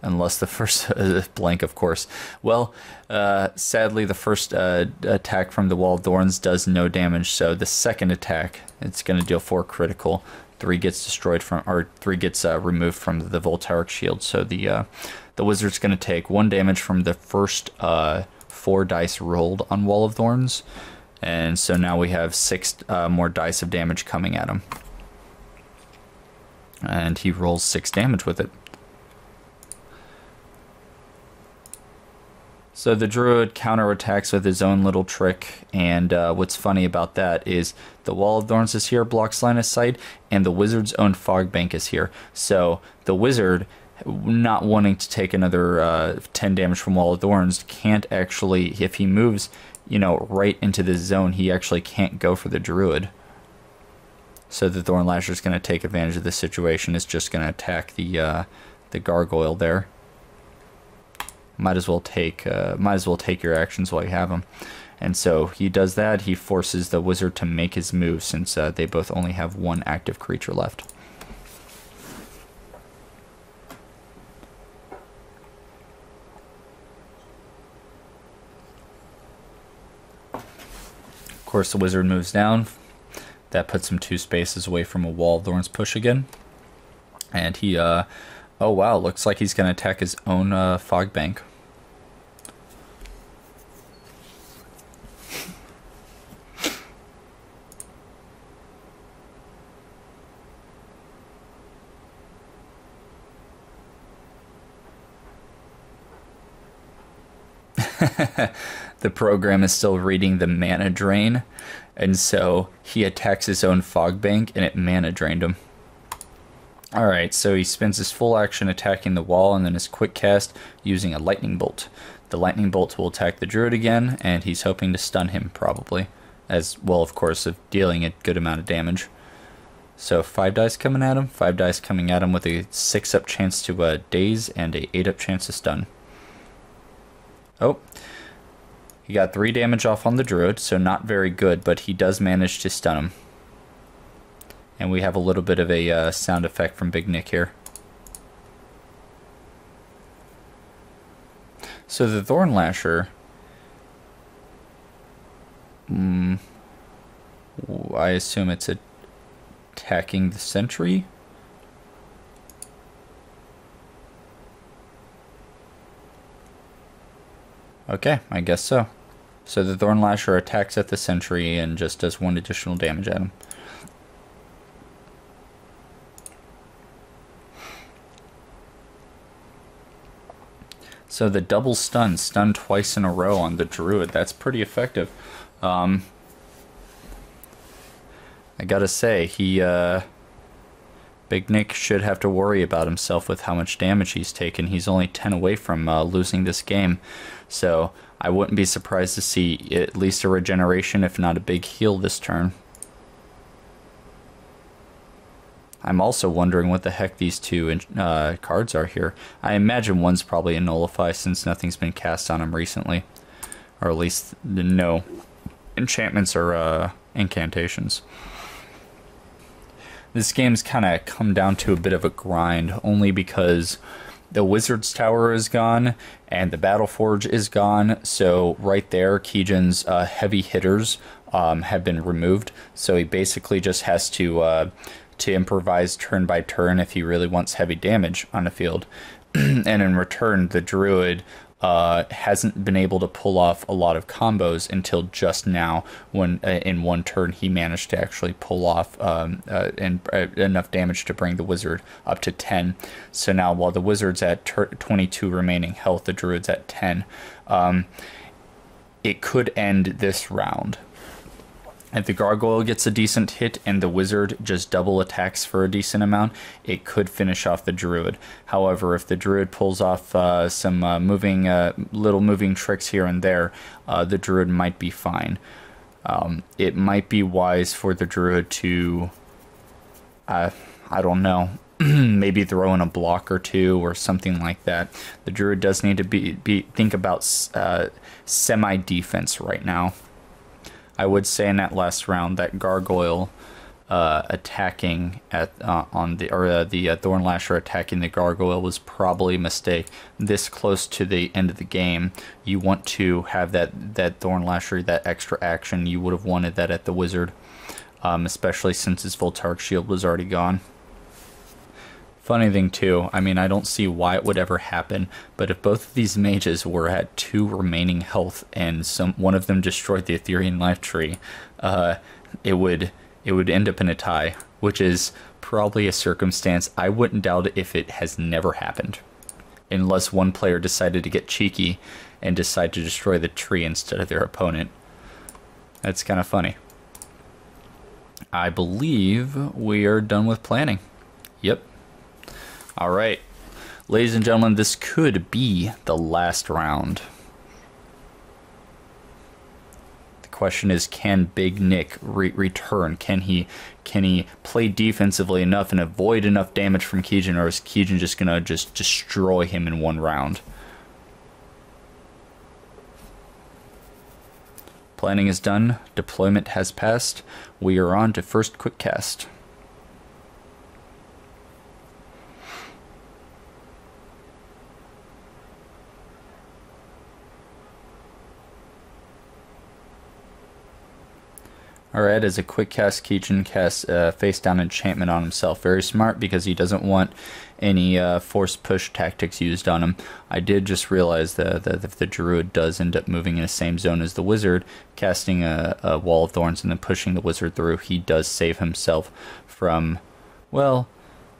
S1: Unless the first blank, of course. Well, sadly, the first attack from the Wall of Thorns does no damage. So the second attack, it's going to deal 4 critical. 3 gets destroyed from, or 3 gets removed from the Voltaic shield. So the wizard's going to take 1 damage from the first 4 dice rolled on Wall of Thorns, and so now we have 6 more dice of damage coming at him, and he rolls 6 damage with it. So the druid counterattacks with his own little trick, and what's funny about that is the Wall of Thorns is here, blocks line of sight, and the wizard's own fog bank is here. So the wizard, not wanting to take another 10 damage from Wall of Thorns, can't actually, if he moves, you know, right into this zone, he actually can't go for the druid. So the Thorn Lasher is going to take advantage of this situation. It's just going to attack the gargoyle there. Might as well take your actions while you have them. And so he does that. He forces the wizard to make his move since they both only have 1 active creature left. Of course, the wizard moves down. That puts him 2 spaces away from a Wall of Thorns push again. And he, oh wow, looks like he's going to attack his own fog bank. The program is still reading the mana drain, and so he attacks his own fog bank and it mana drained him. Alright, so he spends his full action attacking the wall and then his quick cast using a lightning bolt. The lightning bolt will attack the druid again, and he's hoping to stun him probably, as well of course of dealing a good amount of damage. So 5 dice coming at him, 5 dice coming at him with a 6-up chance to daze and a 8-up chance to stun. Oh, he got 3 damage off on the druid, so not very good, but he does manage to stun him. And we have a little bit of a sound effect from Bignic here. So the Thorn Lasher, I assume it's attacking the sentry. Okay, I guess so. So the Thorn Lasher attacks at the sentry and just does 1 additional damage at him. So the double stun twice in a row on the druid. That's pretty effective. I gotta say, Bignic should have to worry about himself with how much damage he's taken. He's only 10 away from losing this game. So I wouldn't be surprised to see at least a regeneration, if not a big heal this turn. I'm also wondering what the heck these 2 cards are here. I imagine one's probably a Nullify since nothing's been cast on him recently. Or at least no enchantments or incantations. This game's kind of come down to a bit of a grind, only because the Wizard's Tower is gone and the Battleforge is gone. So right there, Keejchen's heavy hitters have been removed. So he basically just has to to improvise turn by turn if he really wants heavy damage on the field. And in return, the druid hasn't been able to pull off a lot of combos until just now, when in one turn he managed to actually pull off enough damage to bring the wizard up to 10. So now, while the wizard's at 22 remaining health, the druid's at 10. It could end this round. If the gargoyle gets a decent hit and the wizard just double attacks for a decent amount, it could finish off the druid. However, if the druid pulls off some little moving tricks here and there, the druid might be fine. It might be wise for the druid to, I don't know, maybe throw in a block or two or something like that. The druid does need to think about semi-defense right now. I would say in that last round that gargoyle attacking at the Thorn Lasher attacking the gargoyle was probably a mistake. This close to the end of the game, you want to have that Thorn Lasher, that extra action. You would have wanted that at the wizard, especially since his Voltaic shield was already gone. Funny thing too, I mean, I don't see why it would ever happen, but if both of these mages were at 2 remaining health and one of them destroyed the Ethereal life tree, it would end up in a tie, which is probably a circumstance I wouldn't doubt it if it has never happened, unless one player decided to get cheeky and decide to destroy the tree instead of their opponent. That's kind of funny. I believe we are done with planning. Yep. All right, ladies and gentlemen, this could be the last round. The question is, can Bignic return? Can he play defensively enough and avoid enough damage from Keejchen, or is Keejchen just gonna destroy him in one round? Planning is done. Deployment has passed. We are on to first quick cast. Alright, as a quick cast, Keejchen casts face down enchantment on himself. Very smart, because he doesn't want any force push tactics used on him. I did just realize that if the druid does end up moving in the same zone as the wizard, casting a wall of thorns and then pushing the wizard through, he does save himself from, well,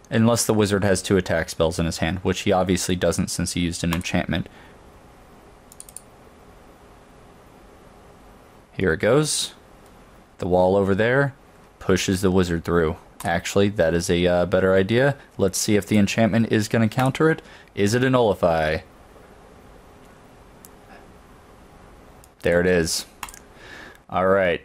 S1: unless the wizard has 2 attack spells in his hand, which he obviously doesn't since he used an enchantment. Here it goes. The wall over there pushes the wizard through. Actually, that is a better idea. Let's see if the enchantment is going to counter it. Is it a nullify? There it is. Alright.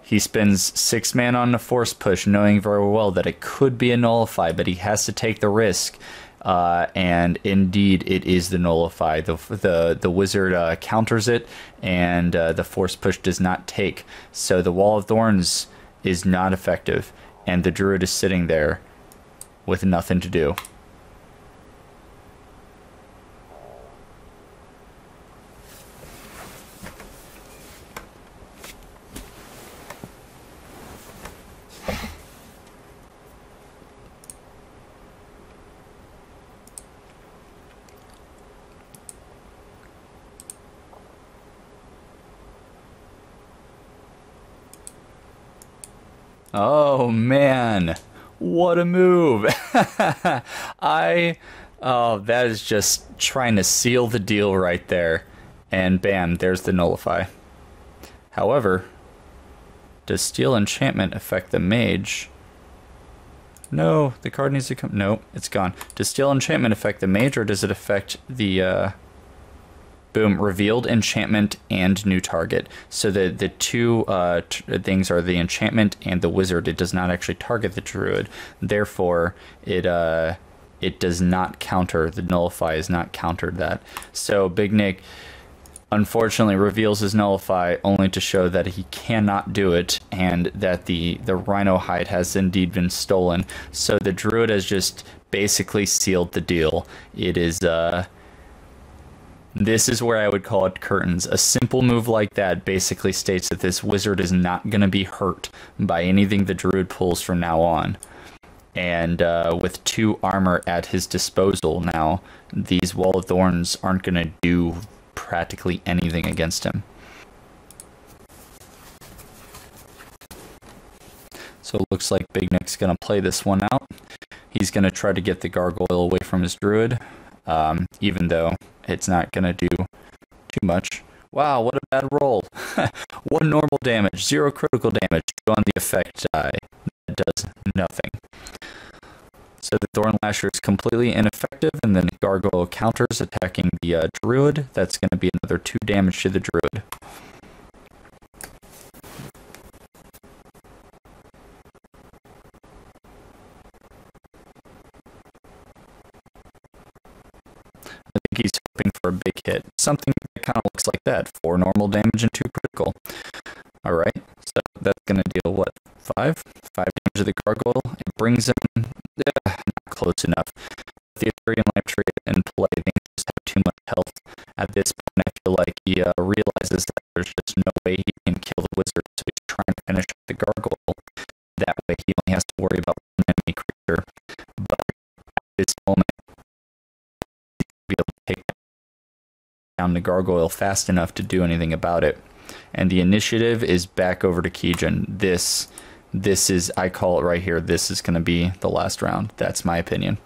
S1: He spends 6 mana on the force push, knowing very well that it could be a nullify, but he has to take the risk. And indeed, it is the nullify. The wizard counters it, and the force push does not take. So the wall of thorns is not effective, and the druid is sitting there with nothing to do. Oh man, what a move. That is just trying to seal the deal right there. And bam, there's the nullify. However, does Steel Enchantment affect the mage? No, the card needs to come. No, it's gone. Does Steel Enchantment affect the mage, or does it affect the boom, revealed enchantment and new target? So the two things are the enchantment and the wizard. It does not actually target the druid. Therefore, it does not counter. The nullify is not countered that. So Bignic unfortunately reveals his nullify only to show that he cannot do it, and that the rhino hide has indeed been stolen. So the druid has just basically sealed the deal. It is this is where I would call it curtains. A simple move like that basically states that this wizard is not going to be hurt by anything the druid pulls from now on. And with 2 armor at his disposal now, these Wall of Thorns aren't going to do practically anything against him. So it looks like Bignic's going to play this one out. He's going to try to get the gargoyle away from his druid, even though it's not going to do too much. Wow, what a bad roll. 1 normal damage, 0 critical damage on the effect die. That does nothing. So the Thorn Lasher is completely ineffective, and then Gargoyle counters attacking the Druid. That's going to be another 2 damage to the Druid. I think he's hoping for a big hit. Something that kind of looks like that. 4 normal damage and 2 critical. Alright, so that's going to deal, what, 5? 5 damage to the Gargoyle. It brings him not close enough. The Ethereal Life Tree in play, they just have too much health. At this point, I feel like he realizes that there's just no way he can kill the wizard, so he's trying to finish up the Gargoyle. That way, he only has to worry about one enemy creature. But at this moment, he'll be able to take down the Gargoyle fast enough to do anything about it. And the initiative is back over to Keejchen. This is, I call it right here, this is going to be the last round. That's my opinion.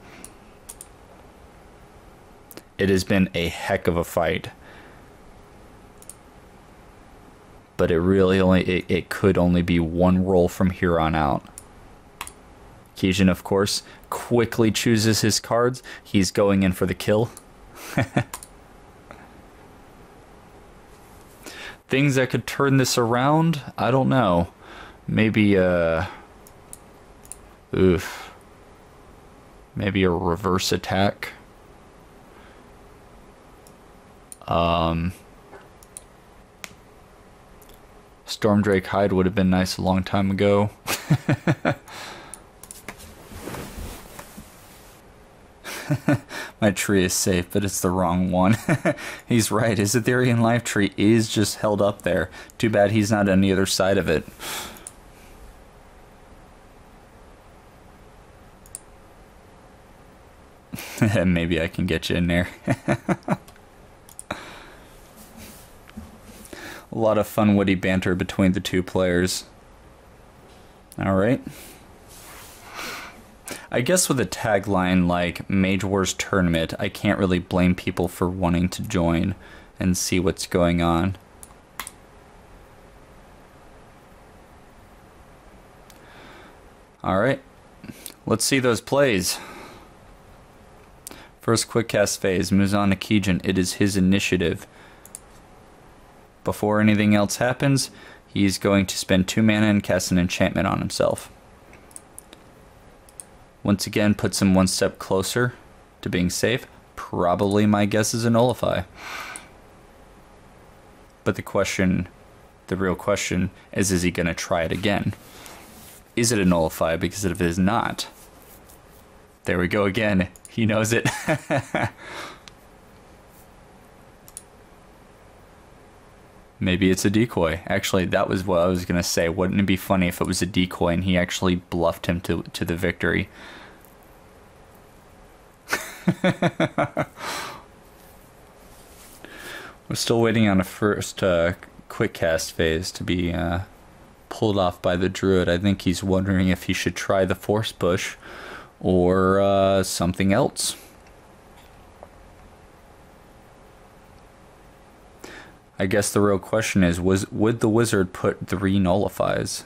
S1: It has been a heck of a fight. But it really it could only be 1 roll from here on out. Keejchen, of course, quickly chooses his cards. He's going in for the kill. Things that could turn this around? I don't know. Maybe maybe a reverse attack. Stormdrake Hide would have been nice a long time ago. My tree is safe, but it's the wrong one. He's right. His Ethereal Life Tree is just held up there. Too bad he's not on the other side of it. Maybe I can get you in there. A lot of fun witty banter between the 2 players. Alright. I guess with a tagline like Mage Wars Tournament, I can't really blame people for wanting to join and see what's going on. Alright, let's see those plays. First quick cast phase moves on to Keejchen. It is his initiative. Before anything else happens, he's going to spend 2 mana and cast an enchantment on himself. Once again, puts him 1 step closer to being safe. Probably, my guess, is a nullify. But the real question is he going to try it again? Is it a nullify? Because if it is not, there we go again. He knows it. Maybe it's a decoy. Actually, that was what I was going to say. Wouldn't it be funny if it was a decoy and he actually bluffed him to the victory? We're still waiting on a first quick cast phase to be pulled off by the druid. I think he's wondering if he should try the force push or something else. I guess the real question is, would the wizard put 3 nullifies?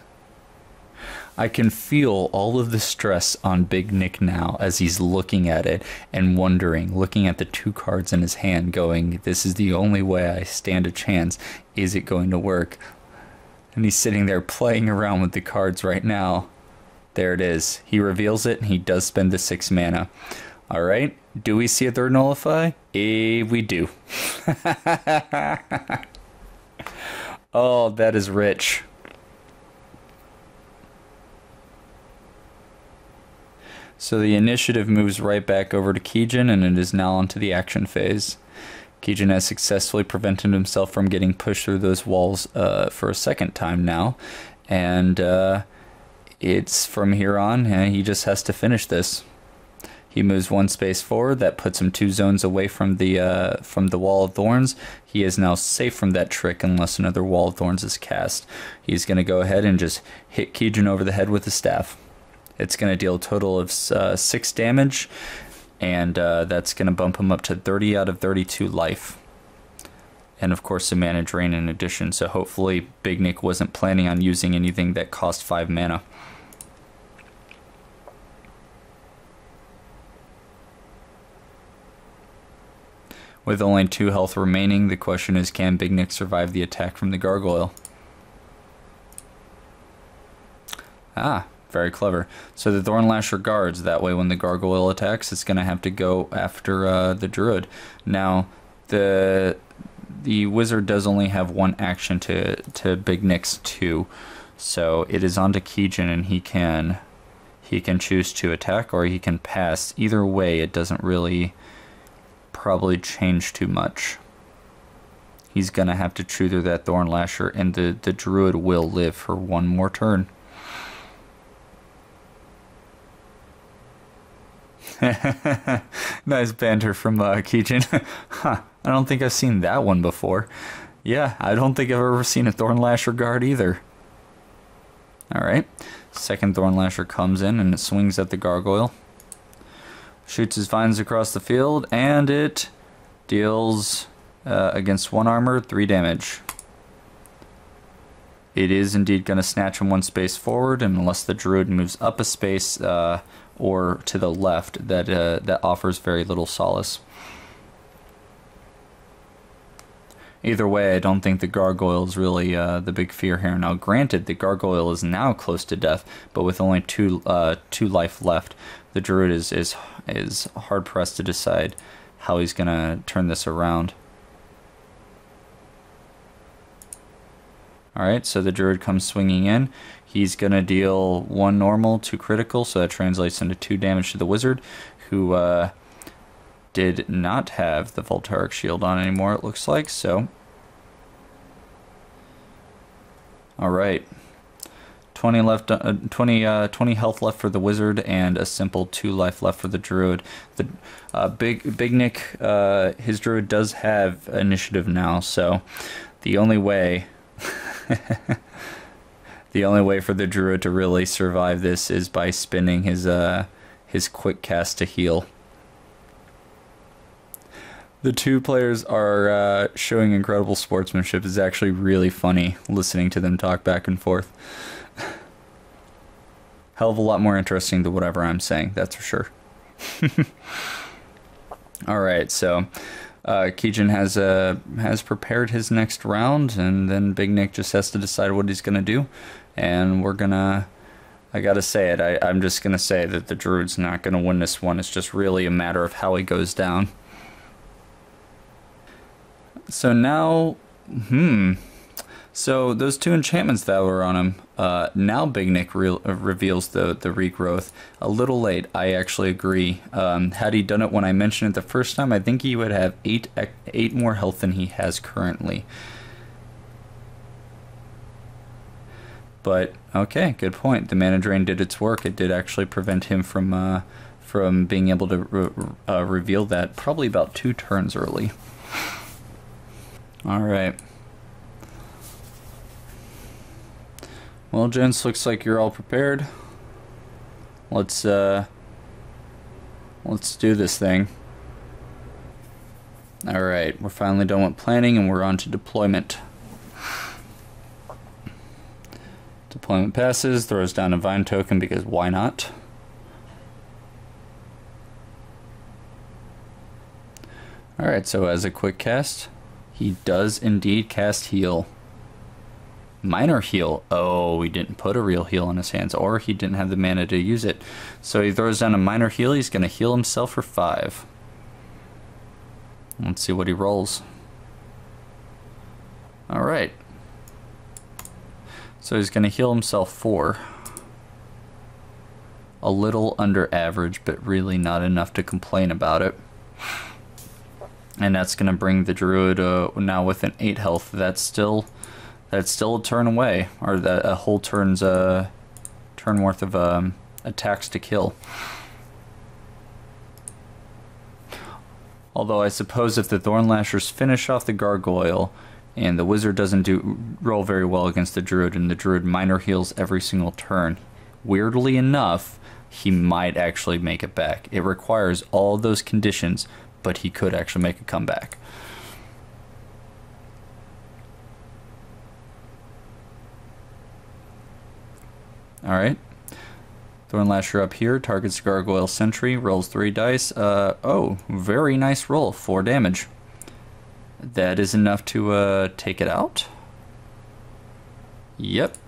S1: I can feel all of the stress on Bignic now as he's looking at it and wondering, looking at the 2 cards in his hand going, this is the only way I stand a chance. Is it going to work? And he's sitting there playing around with the cards right now. There it is. He reveals it and he does spend the 6 mana. Alright, do we see a 3rd nullify? We do. Oh, that is rich. So the initiative moves right back over to Keejchen, and it is now onto the action phase. Keejchen has successfully prevented himself from getting pushed through those walls for a second time now, and it's from here on, he just has to finish this. He moves one space forward. That puts him 2 zones away from the Wall of Thorns. He is now safe from that trick unless another Wall of Thorns is cast. He's going to go ahead and just hit Keejchen over the head with the staff. It's going to deal a total of 6 damage, and that's going to bump him up to 30 out of 32 life. And of course, a mana drain in addition. So hopefully, Bignic wasn't planning on using anything that cost 5 mana. With only 2 health remaining, the question is, can Bignic survive the attack from the Gargoyle? Ah, very clever. So the Thornlasher guards. That way when the Gargoyle attacks, it's going to have to go after the Druid. Now, the Wizard does only have 1 action to Bignic's 2. So it is on to Keejchen, and he can choose to attack or he can pass. Either way, it doesn't really probably change too much. He's gonna have to chew through that Thornlasher, and the Druid will live for 1 more turn. Nice banter from Keejchen. Huh, I don't think I've seen that one before. Yeah, I don't think I've ever seen a Thornlasher guard either. Alright, second Thornlasher comes in and it swings at the Gargoyle. Shoots his vines across the field, and it deals, against 1 armor, 3 damage. It is indeed going to snatch him 1 space forward, and unless the Druid moves up a space or to the left, that offers very little solace. Either way, I don't think the Gargoyle is really the big fear here. Now, granted, the Gargoyle is now close to death, but with only 2 life left, the Druid is hard pressed to decide how he's gonna turn this around. All right, so the Druid comes swinging in. He's gonna deal 1 normal, 2 critical, so that translates into 2 damage to the Wizard, who did not have the Voltaic shield on anymore, it looks like, so. Alright. 20 left, 20 health left for the Wizard, and a simple 2 life left for the Druid. The Bignic, his Druid does have initiative now, so the only way the only way for the Druid to really survive this is by spinning his quick cast to heal. The 2 players are showing incredible sportsmanship. It's actually really funny listening to them talk back and forth. Hell of a lot more interesting than whatever I'm saying, that's for sure. Alright, so Keejchen has prepared his next round, and then Bignic just has to decide what he's going to do. And we're going to... I gotta say it, I'm just going to say that the Druid's not going to win this one. It's just really a matter of how he goes down. So now, so those 2 enchantments that were on him, now Bignic reveals the regrowth. A little late, I actually agree. Had he done it when I mentioned it the first time, I think he would have 8 more health than he has currently. But, okay, good point. The mana drain did its work. It did actually prevent him from being able to reveal that probably about 2 turns early. Alright. Well, gents, looks like you're all prepared. Let's do this thing. Alright, we're finally done with planning and we're on to deployment. Deployment passes, throws down a vine token because why not? Alright, so as a quick cast, he does indeed cast heal. Minor heal. Oh, he didn't put a real heal in his hands, or he didn't have the mana to use it. So he throws down a minor heal. He's going to heal himself for 5. Let's see what he rolls. Alright. So he's going to heal himself 4. A little under average, but really not enough to complain about it. And that's going to bring the Druid now with an 8 health. That's still a turn away, or that a whole turn's turn worth of attacks to kill. Although I suppose if the Thornlashers finish off the Gargoyle and the Wizard doesn't roll very well against the Druid, and the Druid minor heals every single turn, weirdly enough, he might actually make it back. It requires all those conditions, but he could actually make a comeback. Alright. Thornlasher up here, targets Gargoyle Sentry, rolls 3 dice. Oh, very nice roll, 4 damage. That is enough to take it out? Yep.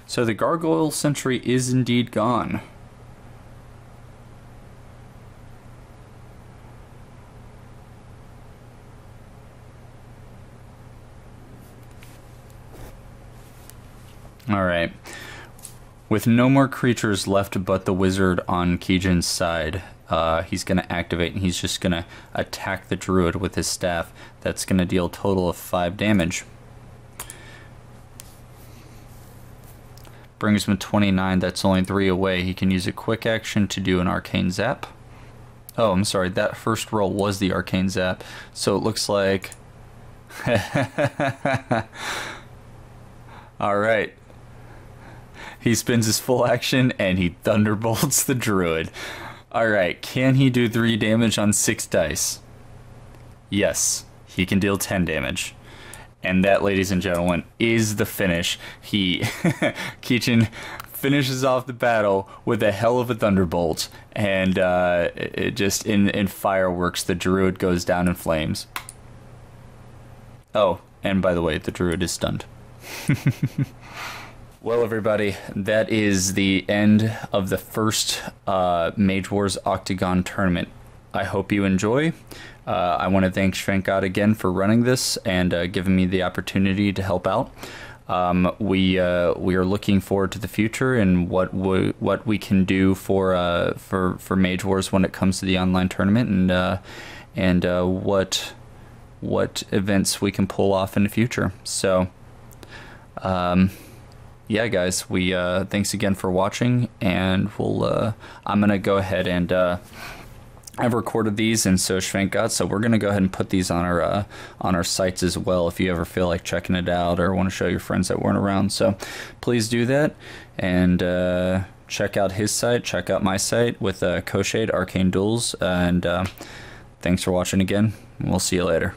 S1: So the Gargoyle Sentry is indeed gone. Alright. With no more creatures left but the Wizard on Keejchen's side, he's going to activate and he's just going to attack the Druid with his staff. That's going to deal a total of 5 damage. Brings him to 29, that's only 3 away. He can use a quick action to do an Arcane Zap. Oh, I'm sorry, that first roll was the Arcane Zap. So it looks like... Alright. He spins his full action and he thunderbolts the Druid. Alright, can he do 3 damage on 6 dice? Yes, he can deal 10 damage. And that, ladies and gentlemen, is the finish. Keejchen finishes off the battle with a hell of a thunderbolt, and it just in fireworks, the Druid goes down in flames. Oh, and by the way, the Druid is stunned. Well, everybody, that is the end of the first Mage Wars Octagon tournament. I hope you enjoy. I want to thank Schwenkgott again for running this and giving me the opportunity to help out. We are looking forward to the future and what we can do for Mage Wars when it comes to the online tournament, and what events we can pull off in the future. So, yeah, guys, we thanks again for watching, and we'll I'm gonna go ahead and I've recorded these, and so Schwenkgott, so we're gonna go ahead and put these on our sites as well if you ever feel like checking it out or want to show your friends that weren't around. So please do that, and check out his site, check out my site with Koshade Arcane Duels, and thanks for watching again. We'll see you later.